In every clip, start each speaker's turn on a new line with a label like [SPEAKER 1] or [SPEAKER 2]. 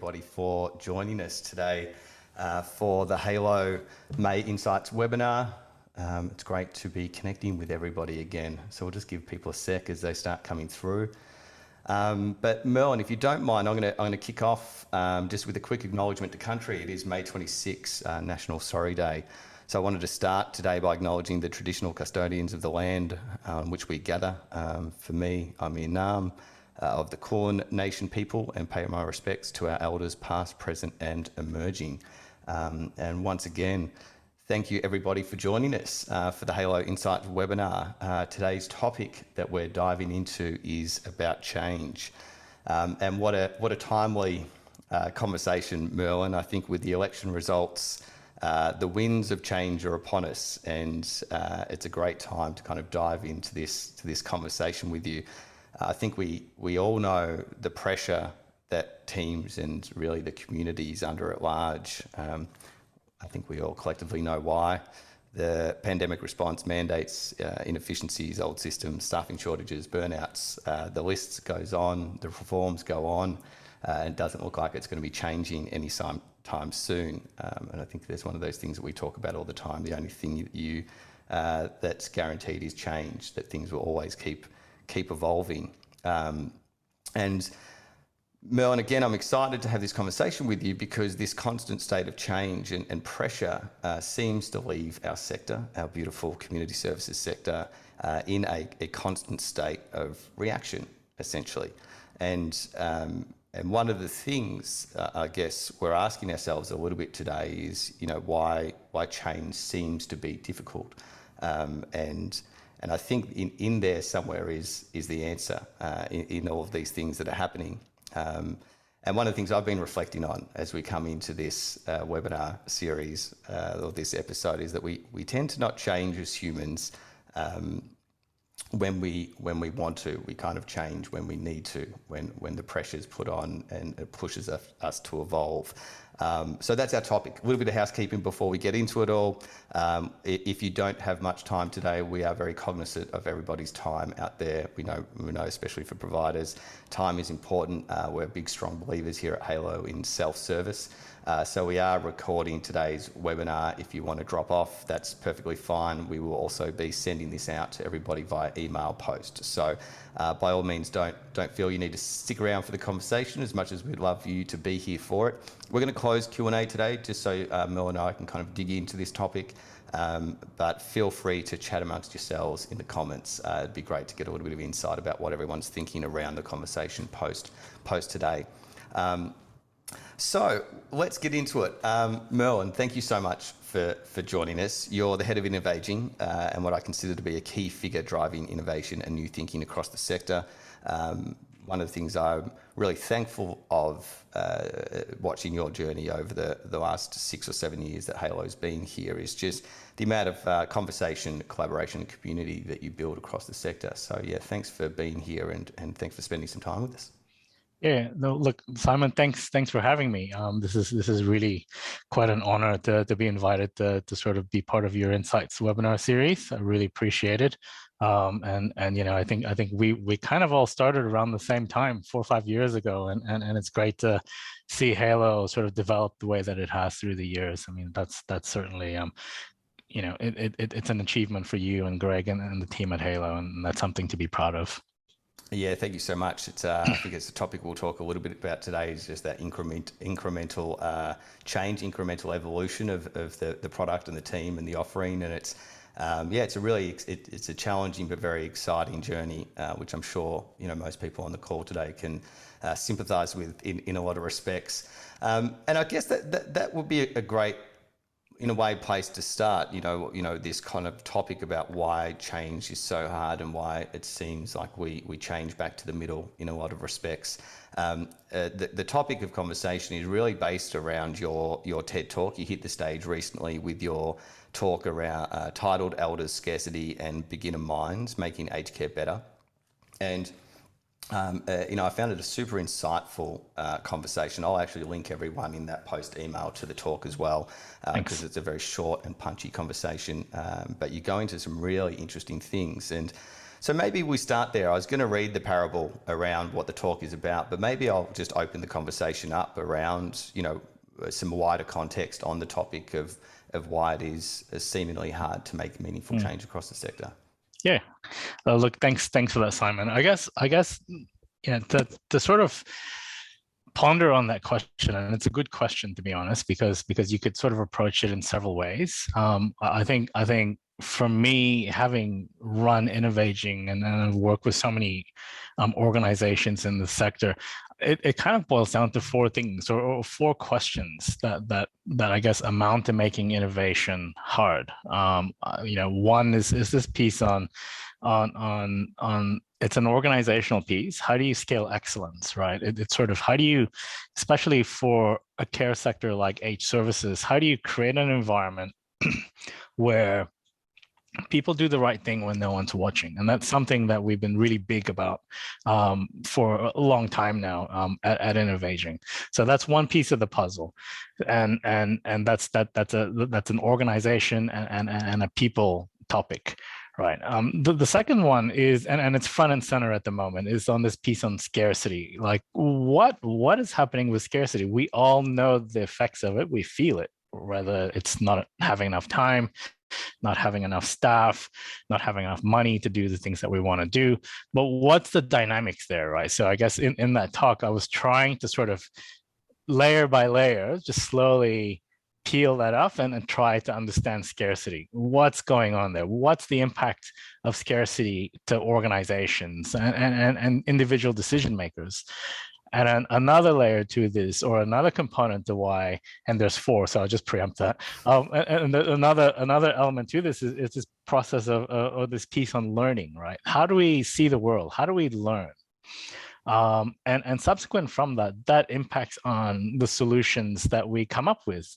[SPEAKER 1] everybody for joining us today for the Hayylo May Insights webinar. It's great to be connecting with everybody again. So we'll just give people a sec as they start coming through. But Merlin, if you don't mind, I'm going to kick off just with a quick acknowledgement to country. It is May 26, National Sorry Day. So I wanted to start today by acknowledging the traditional custodians of the land on which we gather. For me, I'm in of the Kulin Nation people, and pay my respects to our elders past, present and emerging. And once again, thank you everybody for joining us for the Hayylo Insights webinar. Today's topic that we're diving into is about change. And what a timely conversation, Merlin. I think with the election results, the winds of change are upon us, and it's a great time to kind of dive into this conversation with you. I think we all know the pressure that teams and really the community is under at large. I think we all collectively know why. The pandemic response mandates inefficiencies, old systems, staffing shortages, burnouts, the list goes on, the reforms go on, and it doesn't look like it's going to be changing any time soon. And I think there's one of those things that we talk about all the time. The only thing that's guaranteed is change, that things will always keep evolving. And Merlin, again, I'm excited to have this conversation with you because this constant state of change and pressure seems to leave our sector, our beautiful community services sector, in a constant state of reaction, essentially. And one of the things I guess we're asking ourselves a little bit today is, why change seems to be difficult. And I think in there somewhere is the answer in all of these things that are happening. And one of the things I've been reflecting on as we come into this webinar series or this episode is that we tend to not change as humans when we want to. We kind of change when we need to, when the pressure's put on and it pushes us to evolve. So that's our topic. A little bit of housekeeping before we get into it all. If you don't have much time today, we are very cognizant of everybody's time out there. We know, especially for providers, time is important. We're big, strong believers here at Hayylo in self-service. So we are recording today's webinar. If you want to drop off, that's perfectly fine. We will also be sending this out to everybody via email post. So by all means, don't feel you need to stick around for the conversation as much as we'd love for you to be here for it. We're going to close Q&A today just so Mel and I can kind of dig into this topic. But feel free to chat amongst yourselves in the comments. It'd be great to get a little bit of insight about what everyone's thinking around the conversation post today. So let's get into it. Merlin, thank you so much for joining us. You're the head of innovating and what I consider to be a key figure driving innovation and new thinking across the sector. One of the things I'm really thankful of watching your journey over the last 6 or 7 years that Hayylo's been here is just the amount of conversation, collaboration and community that you build across the sector. So yeah, thanks for being here and thanks for spending some time with us.
[SPEAKER 2] Yeah, no, look, Simon, thanks for having me. This is really quite an honor to be invited to sort of be part of your Insights webinar series. I really appreciate it. And I think we kind of all started around the same time, 4 or 5 years ago, and it's great to see Hayylo sort of develop the way that it has through the years. I mean, that's certainly it's an achievement for you and Greg and the team at Hayylo, and that's something to be proud of.
[SPEAKER 1] Yeah, thank you so much. It's I think it's a topic we'll talk a little bit about today is just that incremental change, incremental evolution of the product and the team and the offering. And it's it's a challenging but very exciting journey, which I'm sure most people on the call today can sympathise with in a lot of respects. And I guess that would be a great, in a way, place to start, this kind of topic about why change is so hard and why it seems like we change back to the middle in a lot of respects. The topic of conversation is really based around your TED Talk. You hit the stage recently with your talk around titled Elders, Scarcity and Beginner Minds, Making Aged Care Better. And I found it a super insightful conversation. I'll actually link everyone in that post email to the talk as well, because it's a very short and punchy conversation. But you go into some really interesting things. And So maybe we start there. I was going to read the parable around what the talk is about, but maybe I'll just open the conversation up around, some wider context on the topic of why it is seemingly hard to make meaningful change across the sector.
[SPEAKER 2] Yeah. Look, thanks for that, Simon. I guess, to sort of ponder on that question, and it's a good question, to be honest, because you could sort of approach it in several ways. I think for me, having run Innovaging and worked with so many organizations in the sector, it kind of boils down to four things or four questions that I guess amount to making innovation hard. One is this piece on it's an organizational piece. How do you scale excellence, right? It's sort of how do you, especially for a care sector like H services, how do you create an environment where people do the right thing when no one's watching? And that's something that we've been really big about for a long time now at Innovaging. So that's one piece of the puzzle, and that's an organization and a people topic. Right. The second one is, and it's front and center at the moment, is on this piece on scarcity. Like, what is happening with scarcity? We all know the effects of it. We feel it, whether it's not having enough time, not having enough staff, not having enough money to do the things that we want to do. But what's the dynamics there, right? So I guess in that talk, I was trying to sort of layer by layer, just slowly peel that off and try to understand scarcity. What's going on there? What's the impact of scarcity to organizations and individual decision makers? And then another layer to this, or another component to why, and there's four, so I'll just preempt that. Another element to this is this process of this piece on learning, right? How do we see the world? How do we learn? And subsequent from that impacts on the solutions that we come up with.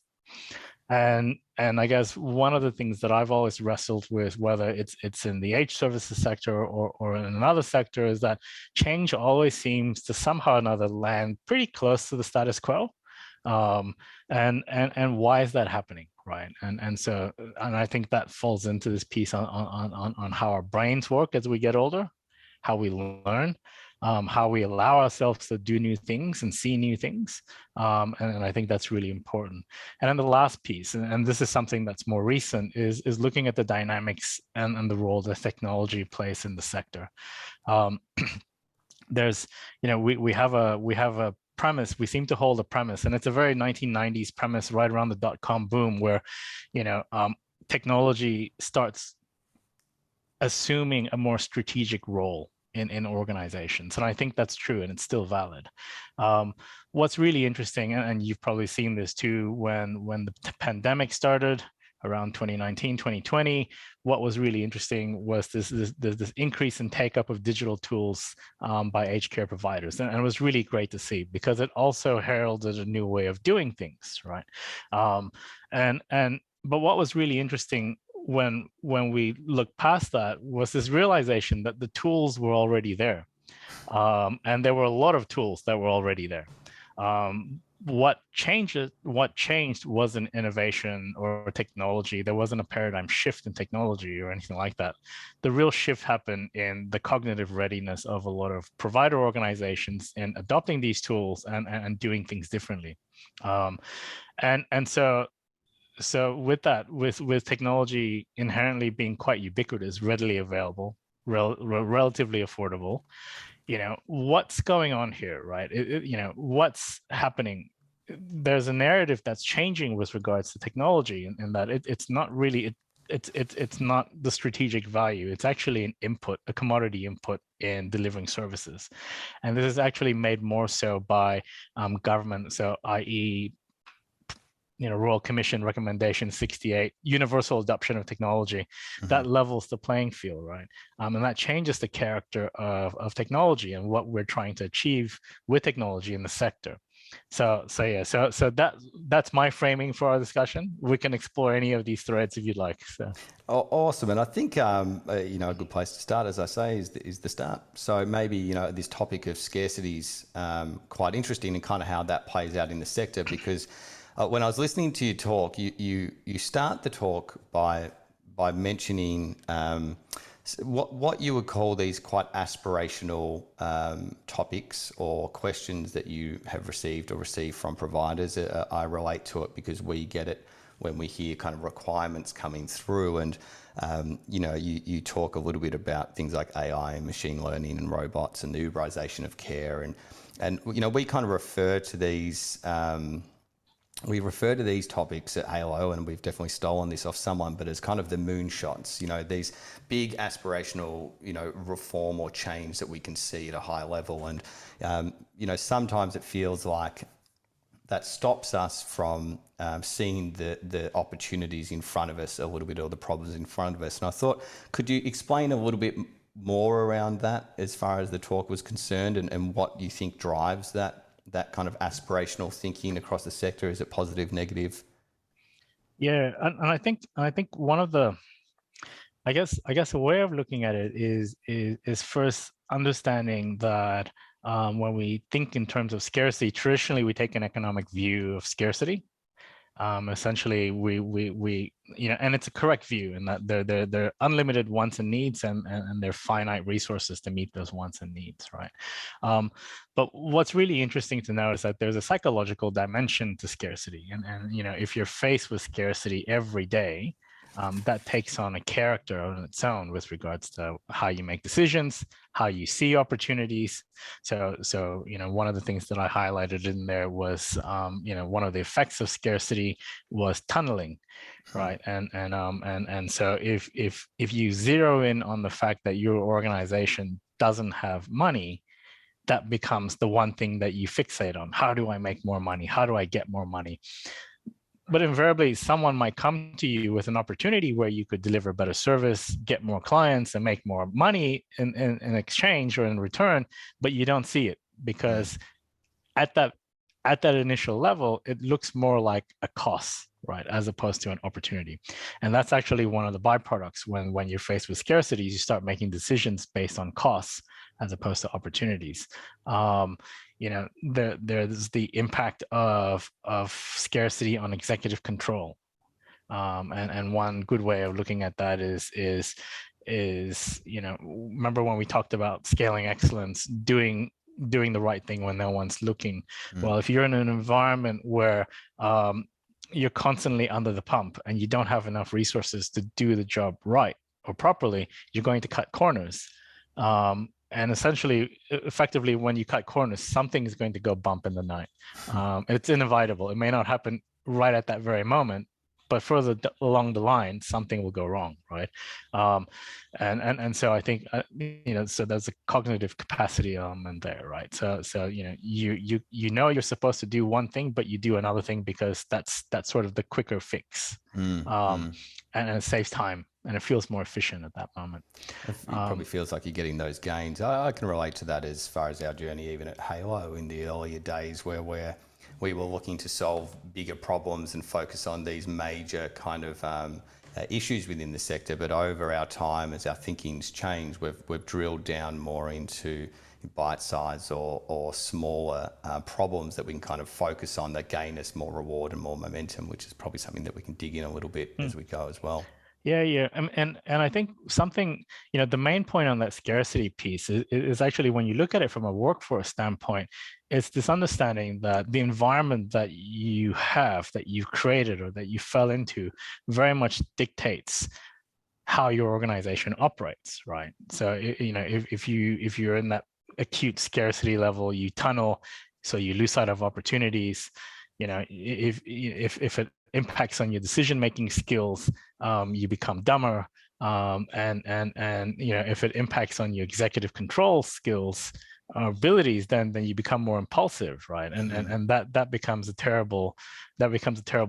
[SPEAKER 2] And I guess one of the things that I've always wrestled with, whether it's in the H services sector or in another sector, is that change always seems to somehow or another land pretty close to the status quo. And why is that happening, right? And I think that falls into this piece on how our brains work as we get older, how we learn, how we allow ourselves to do new things and see new things. And I think that's really important. And then the last piece, and this is something that's more recent, is looking at the dynamics and the role that technology plays in the sector. There's, we have a premise, we seem to hold a premise, and it's a very 1990s premise right around the dot-com boom where, technology starts assuming a more strategic role in organizations. And I think that's true, and it's still valid. What's really interesting, and you've probably seen this too, when the pandemic started around 2019, 2020, what was really interesting was this increase in take-up of digital tools by aged care providers. And it was really great to see, because it also heralded a new way of doing things, right? But what was really interesting when we look past that was this realization that the tools were already there. And there were a lot of tools that were already there. What changed wasn't innovation or technology. There wasn't a paradigm shift in technology or anything like that. The real shift happened in the cognitive readiness of a lot of provider organizations in adopting these tools and doing things differently. So with that, with technology inherently being quite ubiquitous, readily available, relatively affordable, what's going on here, right? What's happening? There's a narrative that's changing with regards to technology, and that it's not really it's not the strategic value. It's actually an input, a commodity input in delivering services, and this is actually made more so by government. So, i.e., Royal Commission Recommendation 68, universal adoption of technology, that levels the playing field, right? And that changes the character of technology and what we're trying to achieve with technology in the sector. So that's my framing for our discussion. We can explore any of these threads if you'd like. So.
[SPEAKER 1] Oh, awesome. And I think, a good place to start, as I say, is the start. So maybe, this topic of scarcity is quite interesting, and kind of how that plays out in the sector, because when I was listening to your talk, you start the talk by mentioning what you would call these quite aspirational topics or questions that you have received or receive from providers. I relate to it because we get it when we hear kind of requirements coming through, and you talk a little bit about things like AI and machine learning and robots and the Uberization of care, and we kind of refer to these. We refer to these topics at Hayylo, and we've definitely stolen this off someone, but as kind of the moonshots, these big aspirational, reform or change that we can see at a high level. And, sometimes it feels like that stops us from seeing the opportunities in front of us a little bit, or the problems in front of us. And I thought, could you explain a little bit more around that as far as the talk was concerned, and what you think drives that kind of aspirational thinking across the sector? Is it positive, negative?
[SPEAKER 2] Yeah, and I think one of the, I guess a way of looking at it is first understanding that when we think in terms of scarcity, traditionally we take an economic view of scarcity. Essentially, we and it's a correct view in that they're unlimited wants and needs, and they're finite resources to meet those wants and needs, right? But what's really interesting to know is that there's a psychological dimension to scarcity, and if you're faced with scarcity every day, that takes on a character on its own with regards to how you make decisions, how you see opportunities. So one of the things that I highlighted in there was one of the effects of scarcity was tunneling, right? And so if you zero in on the fact that your organization doesn't have money, that becomes the one thing that you fixate on. How do I make more money? How do I get more money? But invariably, someone might come to you with an opportunity where you could deliver better service, get more clients, and make more money in exchange or in return, but you don't see it because at that initial level, it looks more like a cost, right, as opposed to an opportunity. And that's actually one of the byproducts when you're faced with scarcity. You start making decisions based on costs as opposed to opportunities. There's the impact of scarcity on executive control, and one good way of looking at that is remember when we talked about scaling excellence, doing the right thing when no one's looking. Well, if you're in an environment where you're constantly under the pump and you don't have enough resources to do the job right or properly, you're going to cut corners. And essentially, effectively, when you cut corners, something is going to go bump in the night. It's inevitable. It may not happen right at that very moment, but further along the line, something will go wrong, right? And so I think so there's a cognitive capacity element there, right? So you you're supposed to do one thing, but you do another thing because that's sort of the quicker fix, and it saves time and it feels more efficient at that moment.
[SPEAKER 1] It probably feels like you're getting those gains. I can relate to that as far as our journey, even at Hayylo in the earlier days where we were looking to solve bigger problems and focus on these major kind of issues within the sector. But over our time, as our thinking's changed, we've drilled down more into bite size or smaller problems that we can kind of focus on that gain us more reward and more momentum, which is probably something that we can dig in a little bit as we go as well.
[SPEAKER 2] Yeah. And I think something, the main point on that scarcity piece is actually when you look at it from a workforce standpoint, it's this understanding that the environment that you have, that you've created or that you fell into very much dictates how your organization operates, right? So, if you're in that acute scarcity level, you tunnel, so you lose sight of opportunities. If it impacts on your decision-making skills, you become dumber, and if it impacts on your executive control skills or abilities, then you become more impulsive, right? And that becomes a terrible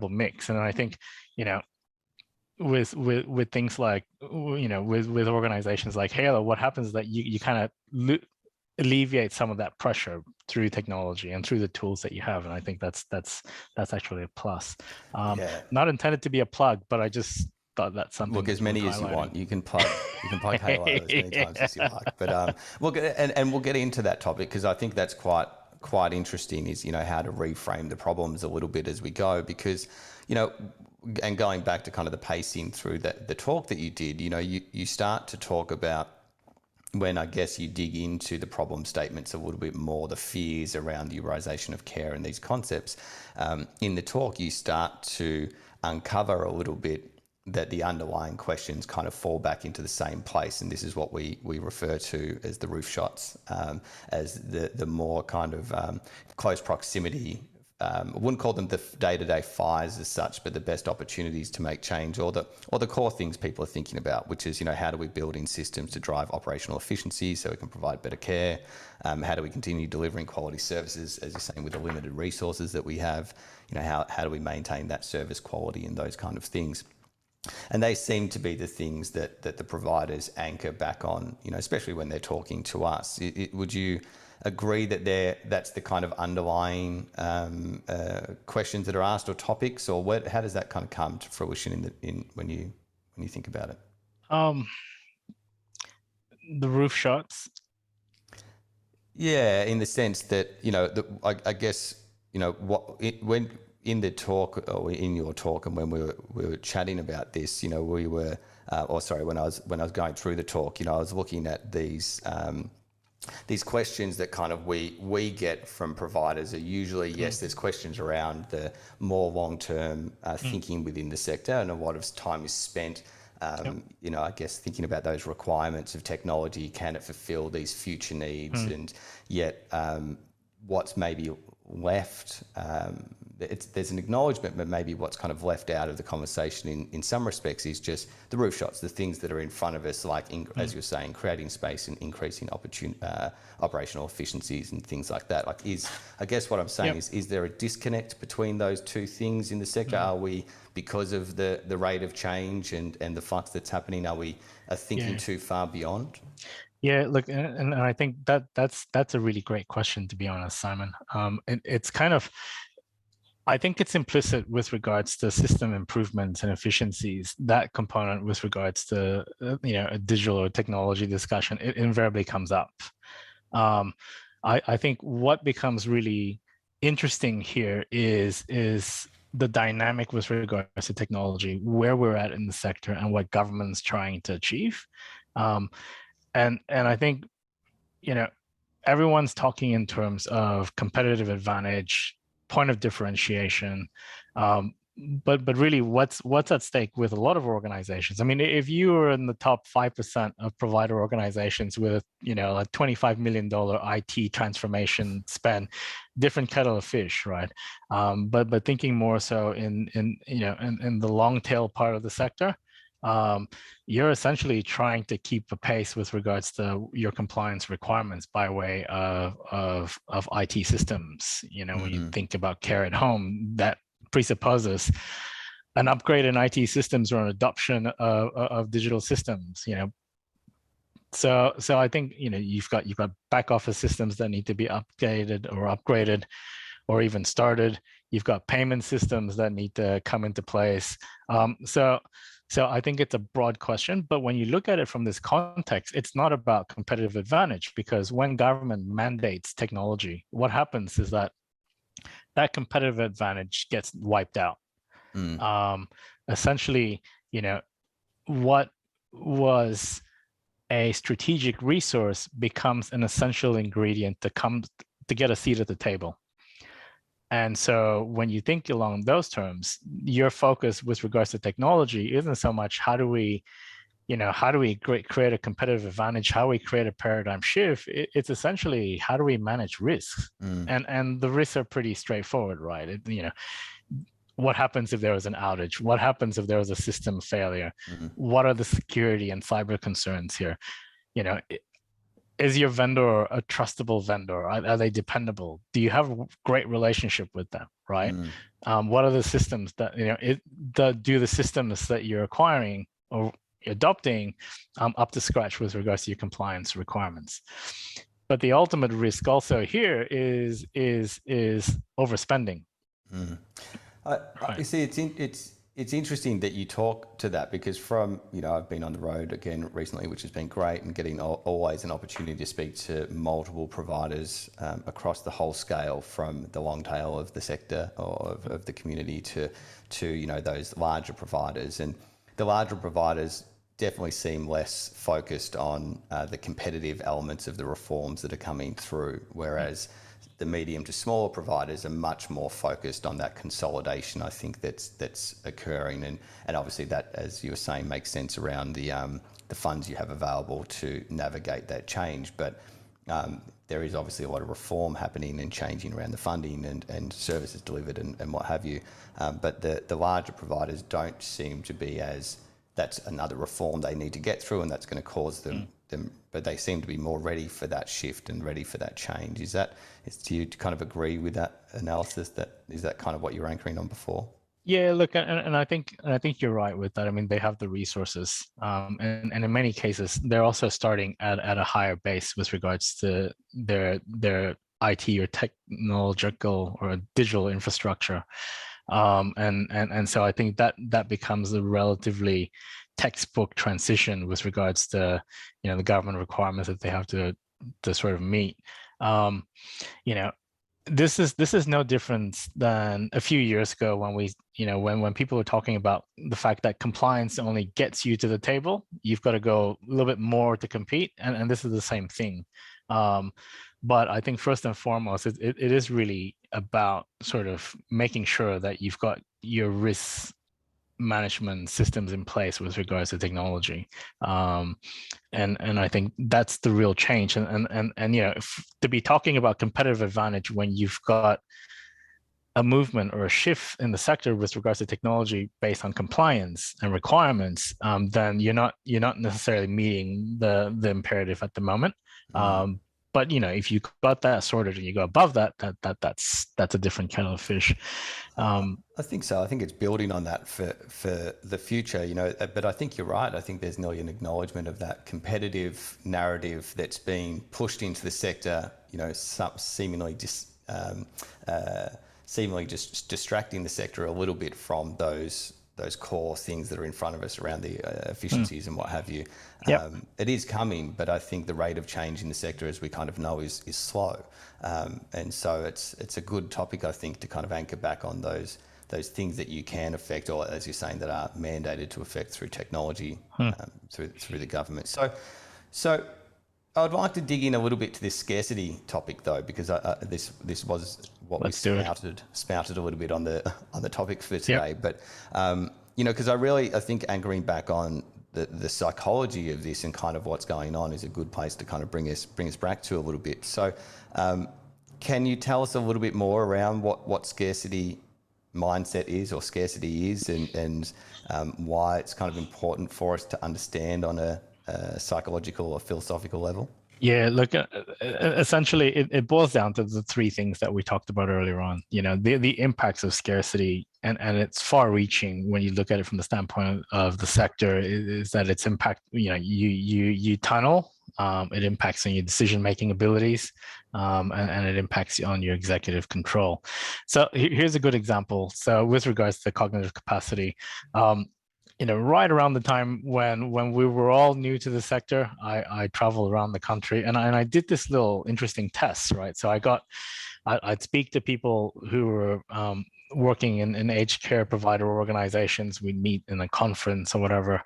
[SPEAKER 2] mix. And I think with things like with organizations like Hayylo, what happens is that you kind of alleviate some of that pressure through technology and through the tools that you have, and I think that's actually a plus. Not intended to be a plug, but I just thought that's something.
[SPEAKER 1] Look, as many as you want. You can plug Hayylo as many times as you like. But we'll get into that topic because I think that's quite interesting. Is how to reframe the problems a little bit as we go, because and going back to kind of the pacing through the talk that you did, you start to talk about, when I guess you dig into the problem statements a little bit more, the fears around the Eurization of care and these concepts, in the talk you start to uncover a little bit that the underlying questions kind of fall back into the same place. And this is what we refer to as the roof shots, as the more kind of close proximity. I wouldn't call them the day-to-day fires as such, but the best opportunities to make change, or the core things people are thinking about, which is, how do we build in systems to drive operational efficiency so we can provide better care? How do we continue delivering quality services, as you're saying, with the limited resources that we have? How do we maintain that service quality and those kind of things? And they seem to be the things that the providers anchor back on, especially when they're talking to us. Would you agree that that's the kind of underlying questions that are asked, or topics, or how does that kind of come to fruition when you think about it?
[SPEAKER 2] The roof shots.
[SPEAKER 1] Yeah, in the sense that I guess when in the talk, or in your talk, and when we were chatting about this, we were, when I was going through the talk, I was looking at these questions that kind of we get from providers are usually, yes, there's questions around the more long-term thinking within the sector, and a lot of time is spent, I guess, thinking about those requirements of technology. Can it fulfill these future needs? And yet what's maybe left, there's an acknowledgement, but maybe what's kind of left out of the conversation in some respects is just the roof shots, the things that are in front of us, like, as you're saying, creating space and increasing operational efficiencies and things like that. Like, I guess what I'm saying is there a disconnect between those two things in the sector? Are we, because of the rate of change and the flux that's happening, are thinking too far beyond?
[SPEAKER 2] Yeah, look, and I think that's a really great question, to be honest, Simon. It's kind of, I think it's implicit with regards to system improvements and efficiencies. That component with regards to a digital or technology discussion, it invariably comes up. I think what becomes really interesting here is the dynamic with regards to technology, where we're at in the sector, and what government's trying to achieve. And I think everyone's talking in terms of competitive advantage, point of differentiation, but really what's at stake with a lot of organizations. I mean, if you are in the top 5% of provider organizations with a $25 million IT transformation spend, different kettle of fish, right? But thinking more so in the long tail part of the sector, you're essentially trying to keep a pace with regards to your compliance requirements by way of IT systems. When you think about care at home, that presupposes an upgrade in IT systems or an adoption of digital systems. So I think you've got back office systems that need to be updated or upgraded, or even started. You've got payment systems that need to come into place. So I think it's a broad question, but when you look at it from this context, it's not about competitive advantage, because when government mandates technology, what happens is that competitive advantage gets wiped out. Essentially, what was a strategic resource becomes an essential ingredient to get a seat at the table. And so when you think along those terms, your focus with regards to technology isn't so much how do we create a competitive advantage, how we create a paradigm shift. It's essentially how do we manage risks, and the risks are pretty straightforward, right? What happens if there was an outage? What happens if there was a system failure? What are the security and cyber concerns here? Is your vendor a trustable vendor? Are they dependable? Do you have a great relationship with them, right? What are the systems that, do the systems that you're acquiring or adopting up to scratch with regards to your compliance requirements? But the ultimate risk also here is overspending.
[SPEAKER 1] You see, it's It's interesting that you talk to that because from, I've been on the road again recently, which has been great, and getting always an opportunity to speak to multiple providers across the whole scale, from the long tail of the sector or of the community to those larger providers. And the larger providers definitely seem less focused on the competitive elements of the reforms that are coming through, whereas the medium to smaller providers are much more focused on that consolidation, I think, that's occurring. And obviously that, as you were saying, makes sense around the funds you have available to navigate that change. But there is obviously a lot of reform happening and changing around the funding and services delivered and what have you. But the larger providers don't seem to be as, that's another reform they need to get through, and that's going to cause them, but they seem to be more ready for that shift and ready for that change. Do you kind of agree with that analysis? Is that kind of what you were anchoring on before?
[SPEAKER 2] Yeah, look, and I think you're right with that. I mean, they have the resources, and in many cases, they're also starting at a higher base with regards to their IT or technological or digital infrastructure, and so I think that becomes a relatively textbook transition with regards to the government requirements that they have to sort of meet. This is no different than a few years ago when when people were talking about the fact that compliance only gets you to the table. You've got to go a little bit more to compete, and this is the same thing. But I think first and foremost, it is really about sort of making sure that you've got your risk management systems in place with regards to technology, and I think that's the real change. And to be talking about competitive advantage when you've got a movement or a shift in the sector with regards to technology based on compliance and requirements, then you're not necessarily meeting the imperative at the moment. But if you got that sorted and you go above that's a different kettle of fish.
[SPEAKER 1] I think so. I think it's building on that for the future, but I think you're right. I think there's nearly an acknowledgement of that competitive narrative that's being pushed into the sector, seemingly just distracting the sector a little bit from those core things that are in front of us around the efficiencies and what have you.
[SPEAKER 2] Yep.
[SPEAKER 1] It is coming, but I think the rate of change in the sector, as we kind of know, is slow. And so it's a good topic, I think, to kind of anchor back on those things that you can affect, or as you're saying, that are mandated to affect through technology, through the government. So I'd like to dig in a little bit to this scarcity topic, though, because this was what we spouted a little bit on the topic for today.
[SPEAKER 2] Yep.
[SPEAKER 1] But because I think anchoring back on the psychology of this and kind of what's going on is a good place to kind of bring us back to a little bit. So can you tell us a little bit more around what scarcity mindset is, or scarcity is, and why it's kind of important for us to understand on a psychological or philosophical level?
[SPEAKER 2] Yeah, look, essentially, it boils down to the three things that we talked about earlier on. The impacts of scarcity, and it's far-reaching when you look at it from the standpoint of the sector. Is that its impact? You tunnel. It impacts on your decision-making abilities, and it impacts on your executive control. So here's a good example. So with regards to cognitive capacity, right around the time when we were all new to the sector, I traveled around the country and I did this little interesting test, right? So I'd speak to people who were working in aged care provider organizations. We'd meet in a conference or whatever.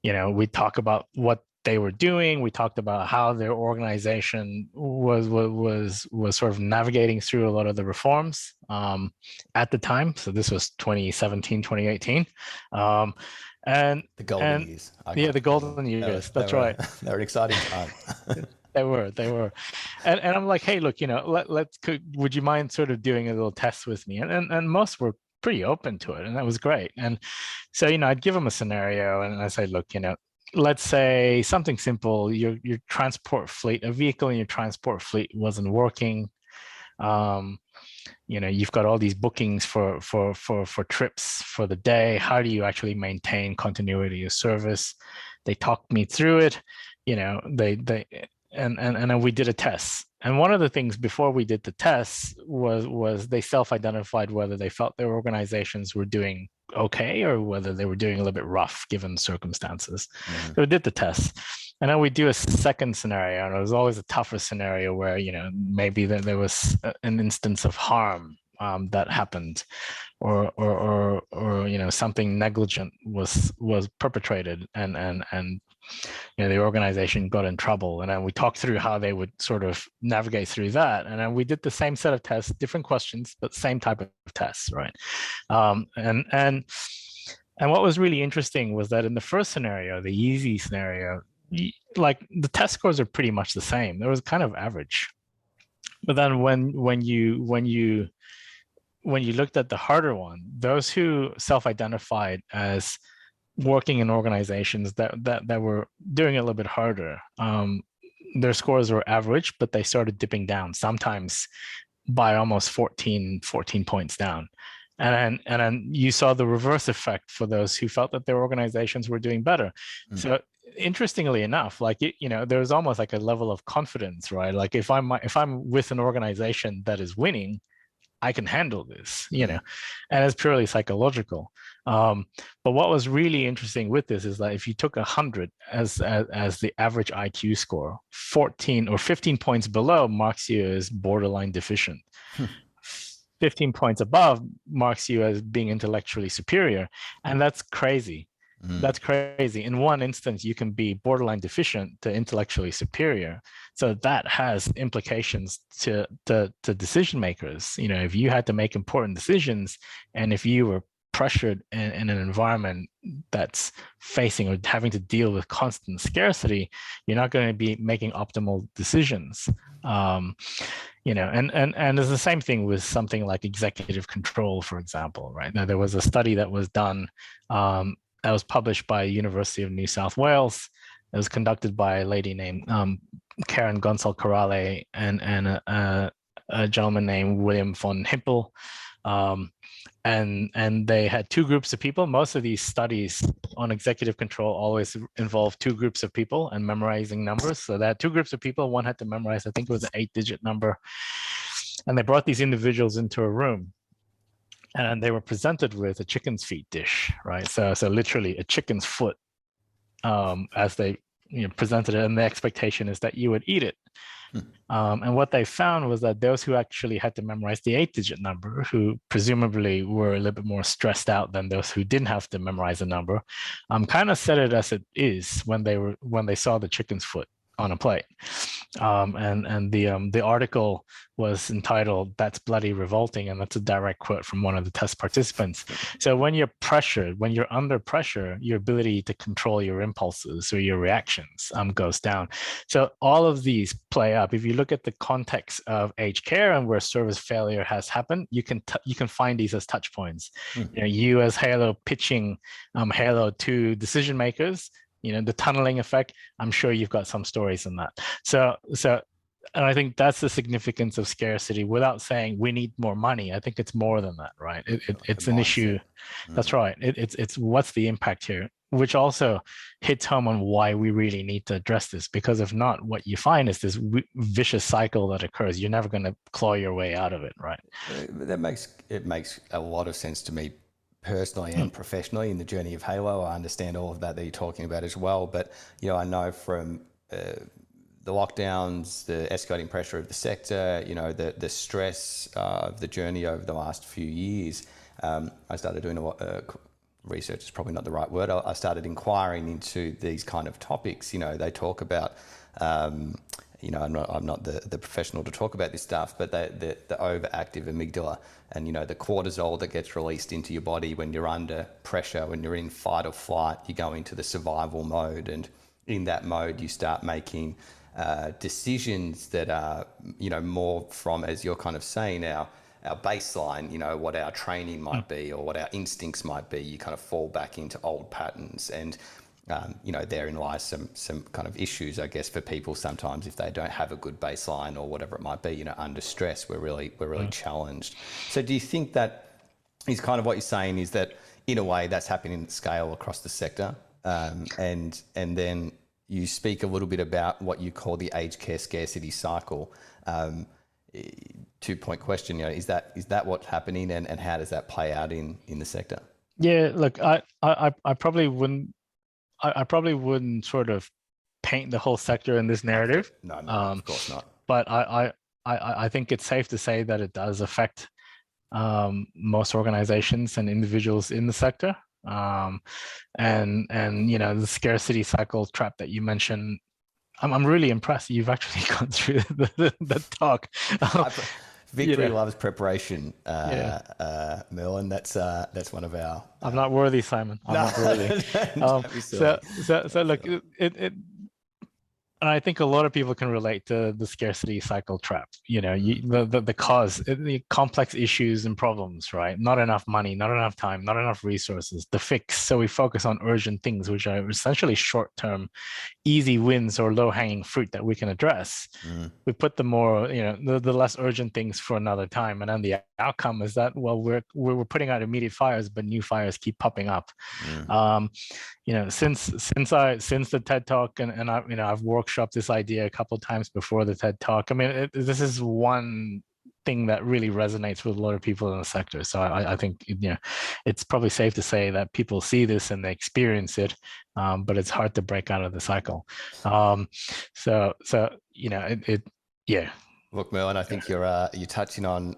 [SPEAKER 2] We'd talk about what they were doing. We talked about how their organization was sort of navigating through a lot of the reforms at the time. So this was 2017, 2018. And
[SPEAKER 1] the golden years.
[SPEAKER 2] The golden years. That's right.
[SPEAKER 1] They were an exciting time.
[SPEAKER 2] They were. And I'm like, hey, look, would you mind sort of doing a little test with me? And most were pretty open to it. And that was great. And so, I'd give them a scenario and I say, look, let's say something simple, your transport fleet, a vehicle in your transport fleet wasn't working. You've got all these bookings for trips for the day. How do you actually maintain continuity of service? They talked me through it. And we did a test. And one of the things before we did the test was they self-identified whether they felt their organizations were doing okay or whether they were doing a little bit rough given circumstances. So we did the test. And then we do a second scenario, and it was always a tougher scenario where, maybe there was an instance of harm that happened, or something negligent was perpetrated, and the organization got in trouble. And then we talked through how they would sort of navigate through that. And then we did the same set of tests, different questions, but same type of tests, right? And what was really interesting was that in the first scenario, the easy scenario, like the test scores are pretty much the same. There was kind of average. But then when you looked at the harder one, those who self-identified as working in organizations that were doing it a little bit harder, their scores were average, but they started dipping down, sometimes by almost 14 points down. And then you saw the reverse effect for those who felt that their organizations were doing better. So interestingly enough, like there's almost like a level of confidence, right? Like if I'm with an organization that is winning, I can handle this, and it's purely psychological. But what was really interesting with this is that if you took 100 as the average IQ score, 14 or 15 points below marks you as borderline deficient. 15 points above marks you as being intellectually superior. And that's crazy. That's crazy. In one instance, you can be borderline deficient to intellectually superior. So that has implications to decision makers. If you had to make important decisions, and if you were pressured in an environment that's facing or having to deal with constant scarcity, you're not going to be making optimal decisions. And it's the same thing with something like executive control, for example, right? Now, there was a study that was done that was published by University of New South Wales. It was conducted by a lady named Karen Gonçalves-Corrales and a gentleman named William von Hippel. And they had two groups of people. Most of these studies on executive control always involve two groups of people and memorizing numbers. So they had two groups of people. One had to memorize, I think it was an 8-digit number. And they brought these individuals into a room, and they were presented with a chicken's feet dish, right? So literally a chicken's foot as they presented it, and the expectation is that you would eat it. And what they found was that those who actually had to memorize the 8-digit number, who presumably were a little bit more stressed out than those who didn't have to memorize a number, kind of said it as it is when they saw the chicken's foot on a plate. And the article was entitled "That's Bloody Revolting," and that's a direct quote from one of the test participants. So when you're pressured, when you're under pressure, your ability to control your impulses or your reactions goes down. So all of these play up. If you look at the context of aged care and where service failure has happened, you can find these as touch points. You as Hayylo pitching Hayylo to decision makers, the tunneling effect, I'm sure you've got some stories on that. So, and I think that's the significance of scarcity. Without saying we need more money, I think it's more than that, right? It's an issue. That's right. It's what's the impact here, which also hits home on why we really need to address this. Because if not, what you find is this vicious cycle that occurs. You're never going to claw your way out of it, right?
[SPEAKER 1] It makes a lot of sense to me personally and professionally in the journey of Hayylo. I understand all of that you're talking about as well. But, I know from the lockdowns, the escalating pressure of the sector, the stress of the journey over the last few years, I started doing research is probably not the right word. I started inquiring into these kind of topics. They talk about, I'm not the professional to talk about this stuff, but the overactive amygdala and, the cortisol that gets released into your body when you're under pressure, when you're in fight or flight, you go into the survival mode. And in that mode, you start making decisions that are, more from, as you're kind of saying, our baseline, what our training might be or what our instincts might be. You kind of fall back into old patterns, and therein lies some kind of issues, I guess, for people sometimes if they don't have a good baseline or whatever it might be. Under stress, we're really challenged. So do you think that is kind of what you're saying, is that in a way that's happening at scale across the sector, and then you speak a little bit about what you call the aged care scarcity cycle. 2-point question, is that what's happening, and how does that play out in the sector?
[SPEAKER 2] Yeah, look, I probably wouldn't I probably wouldn't sort of paint the whole sector in this narrative.
[SPEAKER 1] No,
[SPEAKER 2] Um,
[SPEAKER 1] of course not.
[SPEAKER 2] but I think it's safe to say that it does affect most organizations and individuals in the sector. And you know, the scarcity cycle trap that you mentioned, I'm really impressed. You've actually gone through the talk.
[SPEAKER 1] Victory
[SPEAKER 2] Yeah,
[SPEAKER 1] loves preparation,
[SPEAKER 2] yeah.
[SPEAKER 1] Merlin. That's one of our.
[SPEAKER 2] I'm not worthy, Simon. I'm
[SPEAKER 1] No,
[SPEAKER 2] not worthy.
[SPEAKER 1] don't be silly.
[SPEAKER 2] So
[SPEAKER 1] Don't be
[SPEAKER 2] look,
[SPEAKER 1] silly.
[SPEAKER 2] and I think a lot of people can relate to the scarcity cycle trap. You know, the cause, the complex issues and problems, right? Not enough money, not enough time, not enough resources. The fix. So we focus on urgent things, which are essentially short-term, easy wins or low-hanging fruit that we can address. We put the more, you know, the less urgent things for another time, and then the outcome is that, well, we're putting out immediate fires, but new fires keep popping up. You know, since the TED Talk, and I, you know, I've workshopped this idea a couple of times before the TED Talk. I mean, this is one thing that really resonates with a lot of people in the sector. So I think, you know, it's probably safe to say that people see this and they experience it, but it's hard to break out of the cycle. So you know, yeah.
[SPEAKER 1] Look, Merlin, I think you're touching on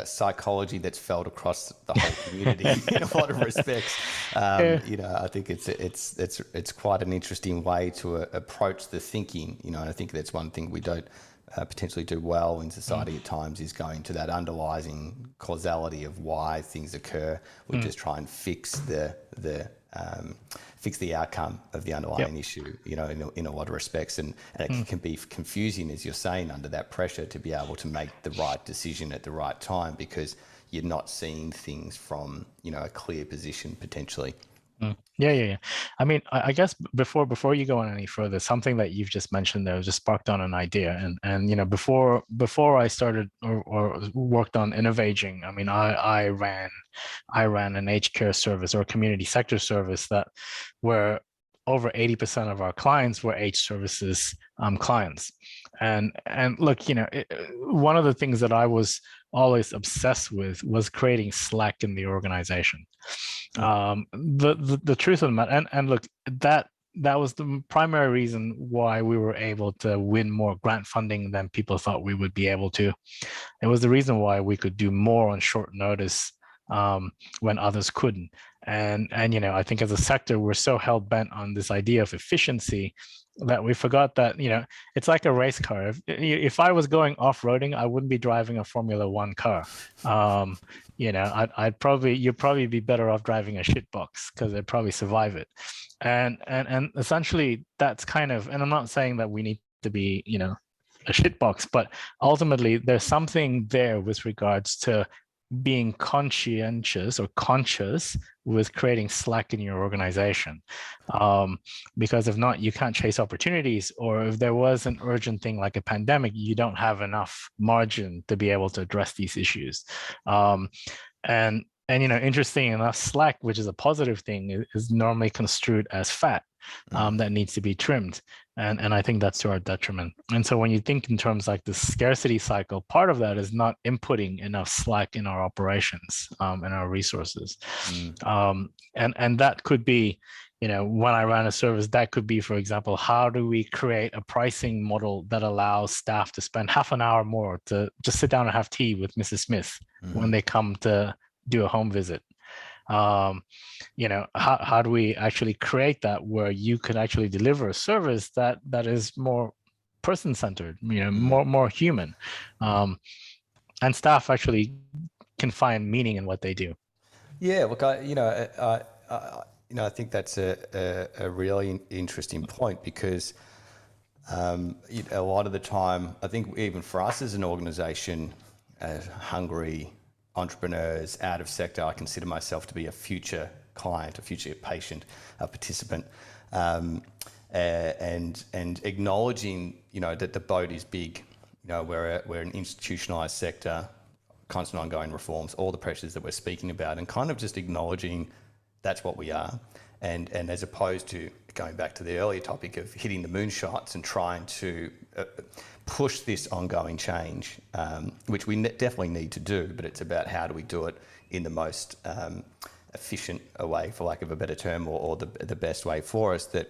[SPEAKER 1] psychology that's felt across the whole community in a lot of respects.
[SPEAKER 2] Yeah.
[SPEAKER 1] You know, I think it's quite an interesting way to approach the thinking. You know, and I think that's one thing we don't potentially do well in society at times, is going to that underlying causality of why things occur. We just try and fix the outcome of the underlying issue, you know, in a lot of respects. And it can be confusing, as you're saying, under that pressure to be able to make the right decision at the right time, because you're not seeing things from, you know, a clear position potentially.
[SPEAKER 2] Yeah. I mean, I guess before you go on any further, something that you've just mentioned there just sparked on an idea. And you know, before I started or worked on Innovaging, I mean, I ran an aged care service or a community sector service that where over 80% of our clients were aged services clients. And look, you know, one of the things that I was always obsessed with was creating slack in the organization. The truth of the matter, and look, that was the primary reason why we were able to win more grant funding than people thought we would be able to. It was the reason why we could do more on short notice when others couldn't. And you know, I think as a sector, we're so hell bent on this idea of efficiency that we forgot that, you know, it's like a race car. If I was going off-roading, I wouldn't be driving a Formula One car. You know, you'd probably be better off driving a shitbox, because they'd probably survive it. And essentially that's kind of, and I'm not saying that we need to be, you know, a shitbox, but ultimately there's something there with regards to being conscientious or conscious with creating slack in your organization, because if not, you can't chase opportunities. Or if there was an urgent thing like a pandemic, you don't have enough margin to be able to address these issues. And you know, interesting enough, slack, which is a positive thing, is normally construed as fat that needs to be trimmed. And I think that's to our detriment. And so when you think in terms like the scarcity cycle, part of that is not inputting enough slack in our operations and our resources. And that could be, you know, when I ran a service, that could be, for example, how do we create a pricing model that allows staff to spend half an hour more to just sit down and have tea with Mrs. Smith when they come to do a home visit? You know, how do we actually create that where you could actually deliver a service that is more person-centered, you know, more human, and staff actually can find meaning in what they do?
[SPEAKER 1] Yeah, look, I think that's a really interesting point, because a lot of the time, I think even for us as an organisation, hungry entrepreneurs out of sector, I consider myself to be a future client, a future patient, a participant, and acknowledging, you know, that the boat is big. You know, we're an institutionalised sector, constant ongoing reforms, all the pressures that we're speaking about, and kind of just acknowledging that's what we are. And as opposed to going back to the earlier topic of hitting the moonshots and trying to push this ongoing change, which we definitely need to do, but it's about how do we do it in the most efficient a way, for lack of a better term, or the best way for us, that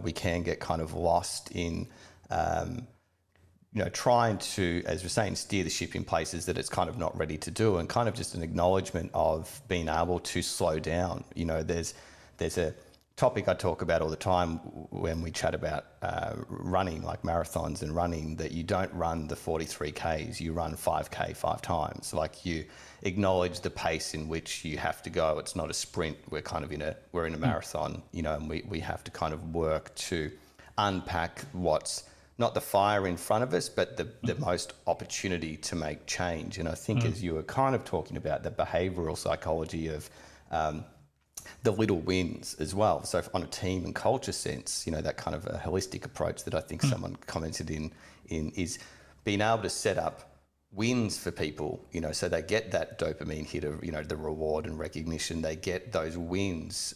[SPEAKER 1] we can get kind of lost in trying to, as we're saying, steer the ship in places that it's kind of not ready to do, and kind of just an acknowledgement of being able to slow down. There's a topic I talk about all the time when we chat about running, like marathons and running, that you don't run the 43Ks, you run 5K 5 times. Like, you acknowledge the pace in which you have to go. It's not a sprint. We're in a marathon, and we have to kind of work to unpack what's not the fire in front of us, but the most opportunity to make change. And I think as you were kind of talking about the behavioural psychology of the little wins as well. So on a team and culture sense, that kind of a holistic approach that I think someone commented in is being able to set up wins for people, so they get that dopamine hit of, the reward and recognition. They get those wins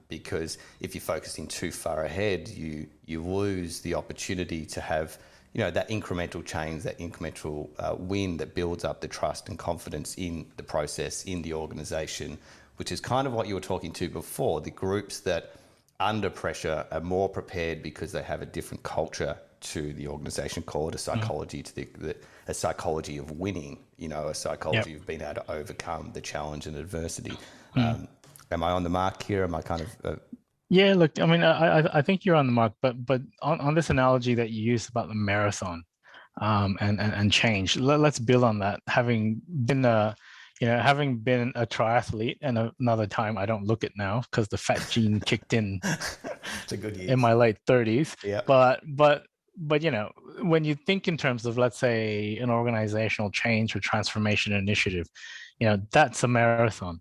[SPEAKER 1] because if you're focusing too far ahead, you lose the opportunity to have, that incremental change, that incremental win that builds up the trust and confidence in the process, in the organisation, which is kind of what you were talking to before. The groups that under pressure are more prepared because they have a different culture to the organisation. Call it a psychology to a psychology of winning, a psychology of being able to overcome the challenge and adversity. Am I on the mark here? Am I kind of...
[SPEAKER 2] Yeah, look, I mean, I think you're on the mark, but on this analogy that you used about the marathon and change, let's build on that. Having been a triathlete, and another time, I don't look it now because the fat gene kicked in
[SPEAKER 1] it's a good year.
[SPEAKER 2] in my late 30s.
[SPEAKER 1] Yeah.
[SPEAKER 2] But when you think in terms of, let's say, an organizational change or transformation initiative, that's a marathon.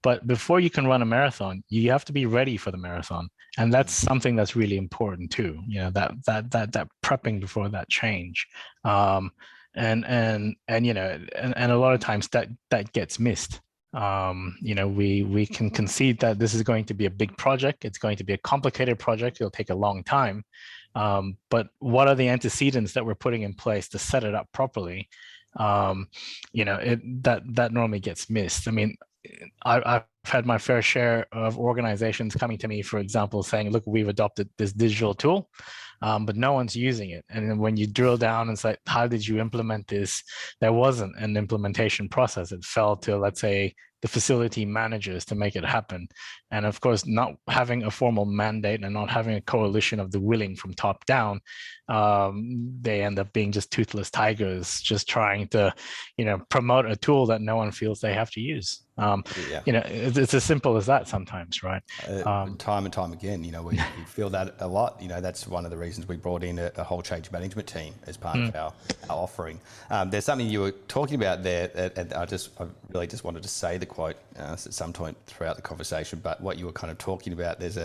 [SPEAKER 2] But before you can run a marathon, you have to be ready for the marathon, and that's something that's really important too. That prepping before that change, and a lot of times that gets missed. We can concede that this is going to be a big project. It's going to be a complicated project. It'll take a long time. But what are the antecedents that we're putting in place to set it up properly? That normally gets missed. I mean, I've had my fair share of organizations coming to me, for example, saying, look, we've adopted this digital tool, but no one's using it. And then when you drill down and say, how did you implement this? There wasn't an implementation process. It fell to, let's say, the facility managers to make it happen. And of course, not having a formal mandate and not having a coalition of the willing from top down, they end up being just toothless tigers, just trying to, promote a tool that no one feels they have to use. It's as simple as that sometimes, right?
[SPEAKER 1] Time and time again, we feel that a lot. That's one of the reasons we brought in a whole change management team as part of our offering. There's something you were talking about there, and I really just wanted to say the quote at some point throughout the conversation, but what you were kind of talking about, there's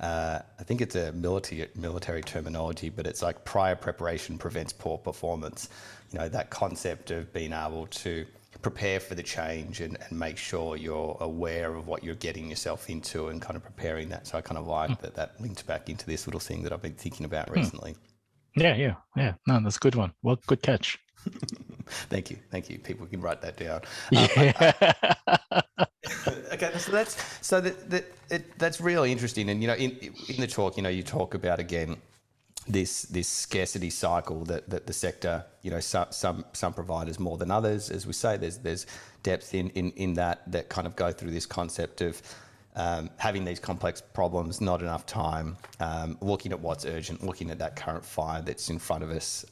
[SPEAKER 1] I think it's a military terminology, but it's like prior preparation prevents poor performance. That concept of being able to prepare for the change and make sure you're aware of what you're getting yourself into and kind of preparing that. So I kind of like that links back into this little thing that I've been thinking about recently.
[SPEAKER 2] Yeah. No, that's a good one. Well, good catch.
[SPEAKER 1] Thank you. People can write that down. Okay, so that's really interesting. And in the talk, you talk about again this scarcity cycle that the sector, some providers more than others, as we say. There's depth in that kind of go through this concept of having these complex problems, not enough time, looking at what's urgent, looking at that current fire that's in front of us,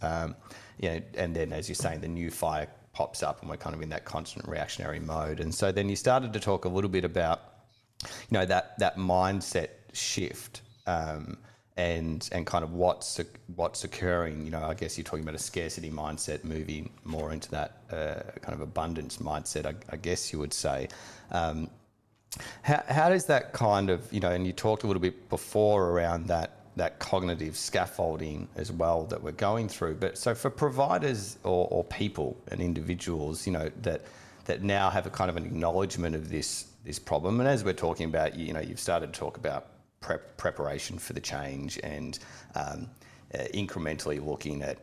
[SPEAKER 1] and then, as you're saying, the new fire pops up and we're kind of in that constant reactionary mode. And so then you started to talk a little bit about, that mindset shift, and kind of what's occurring. I guess you're talking about a scarcity mindset moving more into that kind of abundance mindset, I guess you would say. How does that kind of, and you talked a little bit before around that cognitive scaffolding as well that we're going through. But so for providers or people and individuals, that now have a kind of an acknowledgement of this problem. And as we're talking about, you've started to talk about preparation for the change and incrementally looking at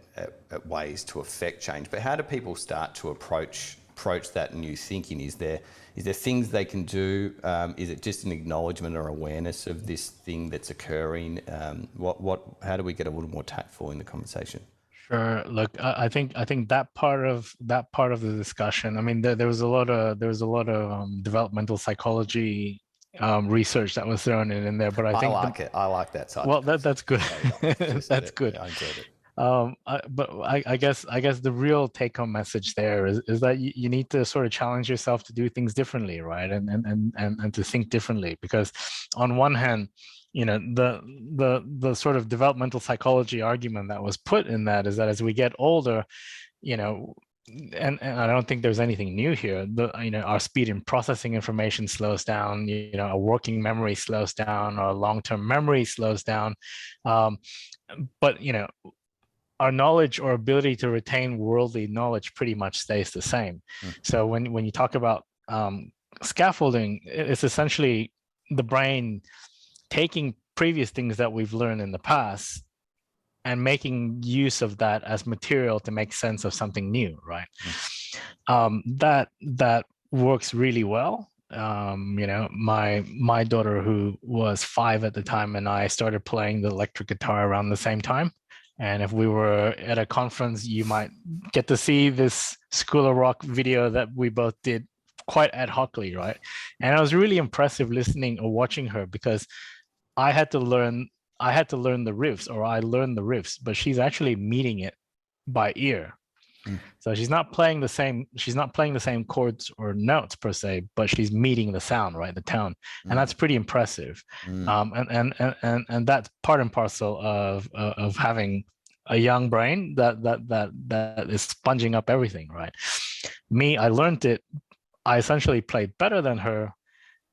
[SPEAKER 1] ways to affect change. But how do people start to approach approach that new thinking? Is there things they can do? Is it just an acknowledgement or awareness of this thing that's occurring? How do we get a little more tactful in the conversation?
[SPEAKER 2] Sure. Look, I think that part of the discussion. I mean, there was a lot of developmental psychology research that was thrown in there, but I think
[SPEAKER 1] I like that side.
[SPEAKER 2] well, that's good. That's good.
[SPEAKER 1] I enjoyed it.
[SPEAKER 2] But I guess the real take-home message there is that you need to sort of challenge yourself to do things differently, right? And to think differently, because on one hand, the sort of developmental psychology argument that was put in that is that as we get older, and I don't think there's anything new here. Our speed in processing information slows down. Our working memory slows down. Our long-term memory slows down. But our knowledge or ability to retain worldly knowledge pretty much stays the same. So when you talk about scaffolding, it's essentially the brain taking previous things that we've learned in the past and making use of that as material to make sense of something new, right? That works really well. My daughter, who was 5 at the time, and I started playing the electric guitar around the same time. And if we were at a conference, you might get to see this School of Rock video that we both did quite ad hocly, right? And it was really impressive listening or watching her, because I had to learn the riffs, or I learned the riffs, but she's actually meeting it by ear. So she's not playing the same chords or notes per se, but she's meeting the sound, right? The tone. And that's pretty impressive. And that's part and parcel of having a young brain that is sponging up everything, right? Me, I learned it. I essentially played better than her.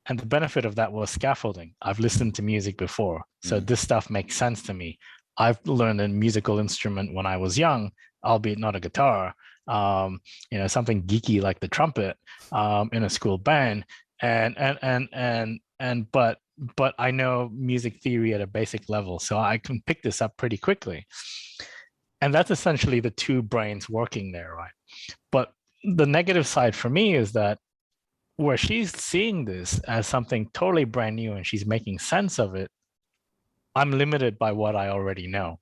[SPEAKER 2] And the benefit of that was scaffolding. I've listened to music before, so this stuff makes sense to me. I've learned a musical instrument when I was young, albeit not a guitar, something geeky like the trumpet, in a school band. But I know music theory at a basic level, so I can pick this up pretty quickly. And that's essentially the two brains working there, right? But the negative side for me is that where she's seeing this as something totally brand new and she's making sense of it, I'm limited by what I already know.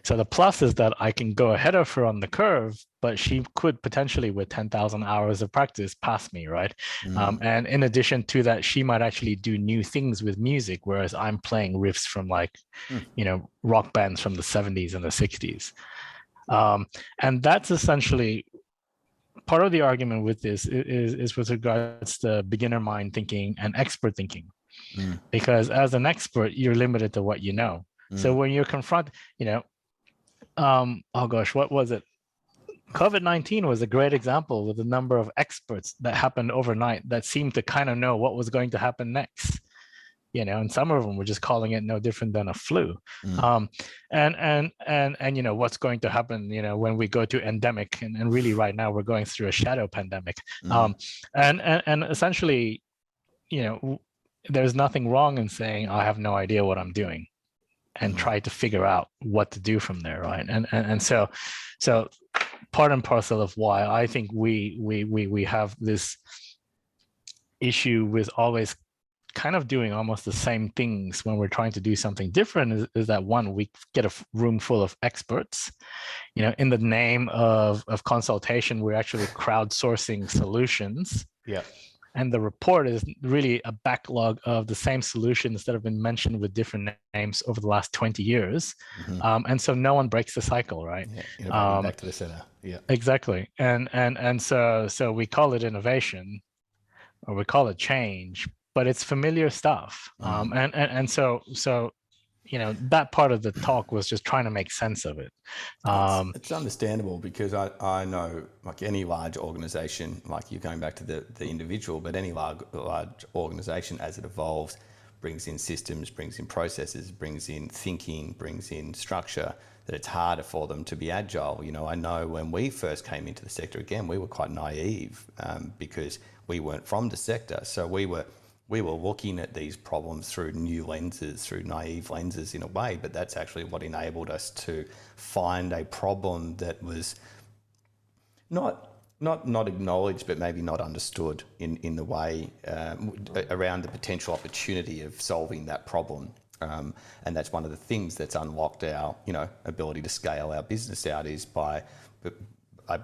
[SPEAKER 2] So the plus is that I can go ahead of her on the curve, but she could potentially, with 10,000 hours of practice, pass me, right? And in addition to that, she might actually do new things with music, whereas I'm playing riffs from rock bands from the 70s and the 60s. And that's essentially part of the argument with this is with regards to beginner mind thinking and expert thinking. Because as an expert, you're limited to what you know. So when you're confronted, oh gosh, what was it? COVID-19 was a great example with the number of experts that happened overnight that seemed to kind of know what was going to happen next. And some of them were just calling it no different than a flu. And what's going to happen, when we go to endemic, and really right now we're going through a shadow pandemic. And essentially, there's nothing wrong in saying I have no idea what I'm doing, and try to figure out what to do from there, right? And so part and parcel of why I think we have this issue with always kind of doing almost the same things when we're trying to do something different is that, one, we get a room full of experts. In the name of consultation, we're actually crowdsourcing solutions.
[SPEAKER 1] Yeah.
[SPEAKER 2] And the report is really a backlog of the same solutions that have been mentioned with different names over the last 20 years. And so no one breaks the cycle, right?
[SPEAKER 1] Yeah, back to the center. Yeah.
[SPEAKER 2] Exactly. And so we call it innovation, or we call it change, but it's familiar stuff. And so that part of the talk was just trying to make sense of it.
[SPEAKER 1] It's understandable, because I know, like any large organization, like you're going back to the individual, but any large organization, as it evolves, brings in systems, brings in processes, brings in thinking, brings in structure, that it's harder for them to be agile. I know when we first came into the sector, again, we were quite naive, because we weren't from the sector. So we were looking at these problems through new lenses, through naive lenses in a way, but that's actually what enabled us to find a problem that was not not acknowledged, but maybe not understood in the way around the potential opportunity of solving that problem. And that's one of the things that's unlocked our, ability to scale our business out, is by, I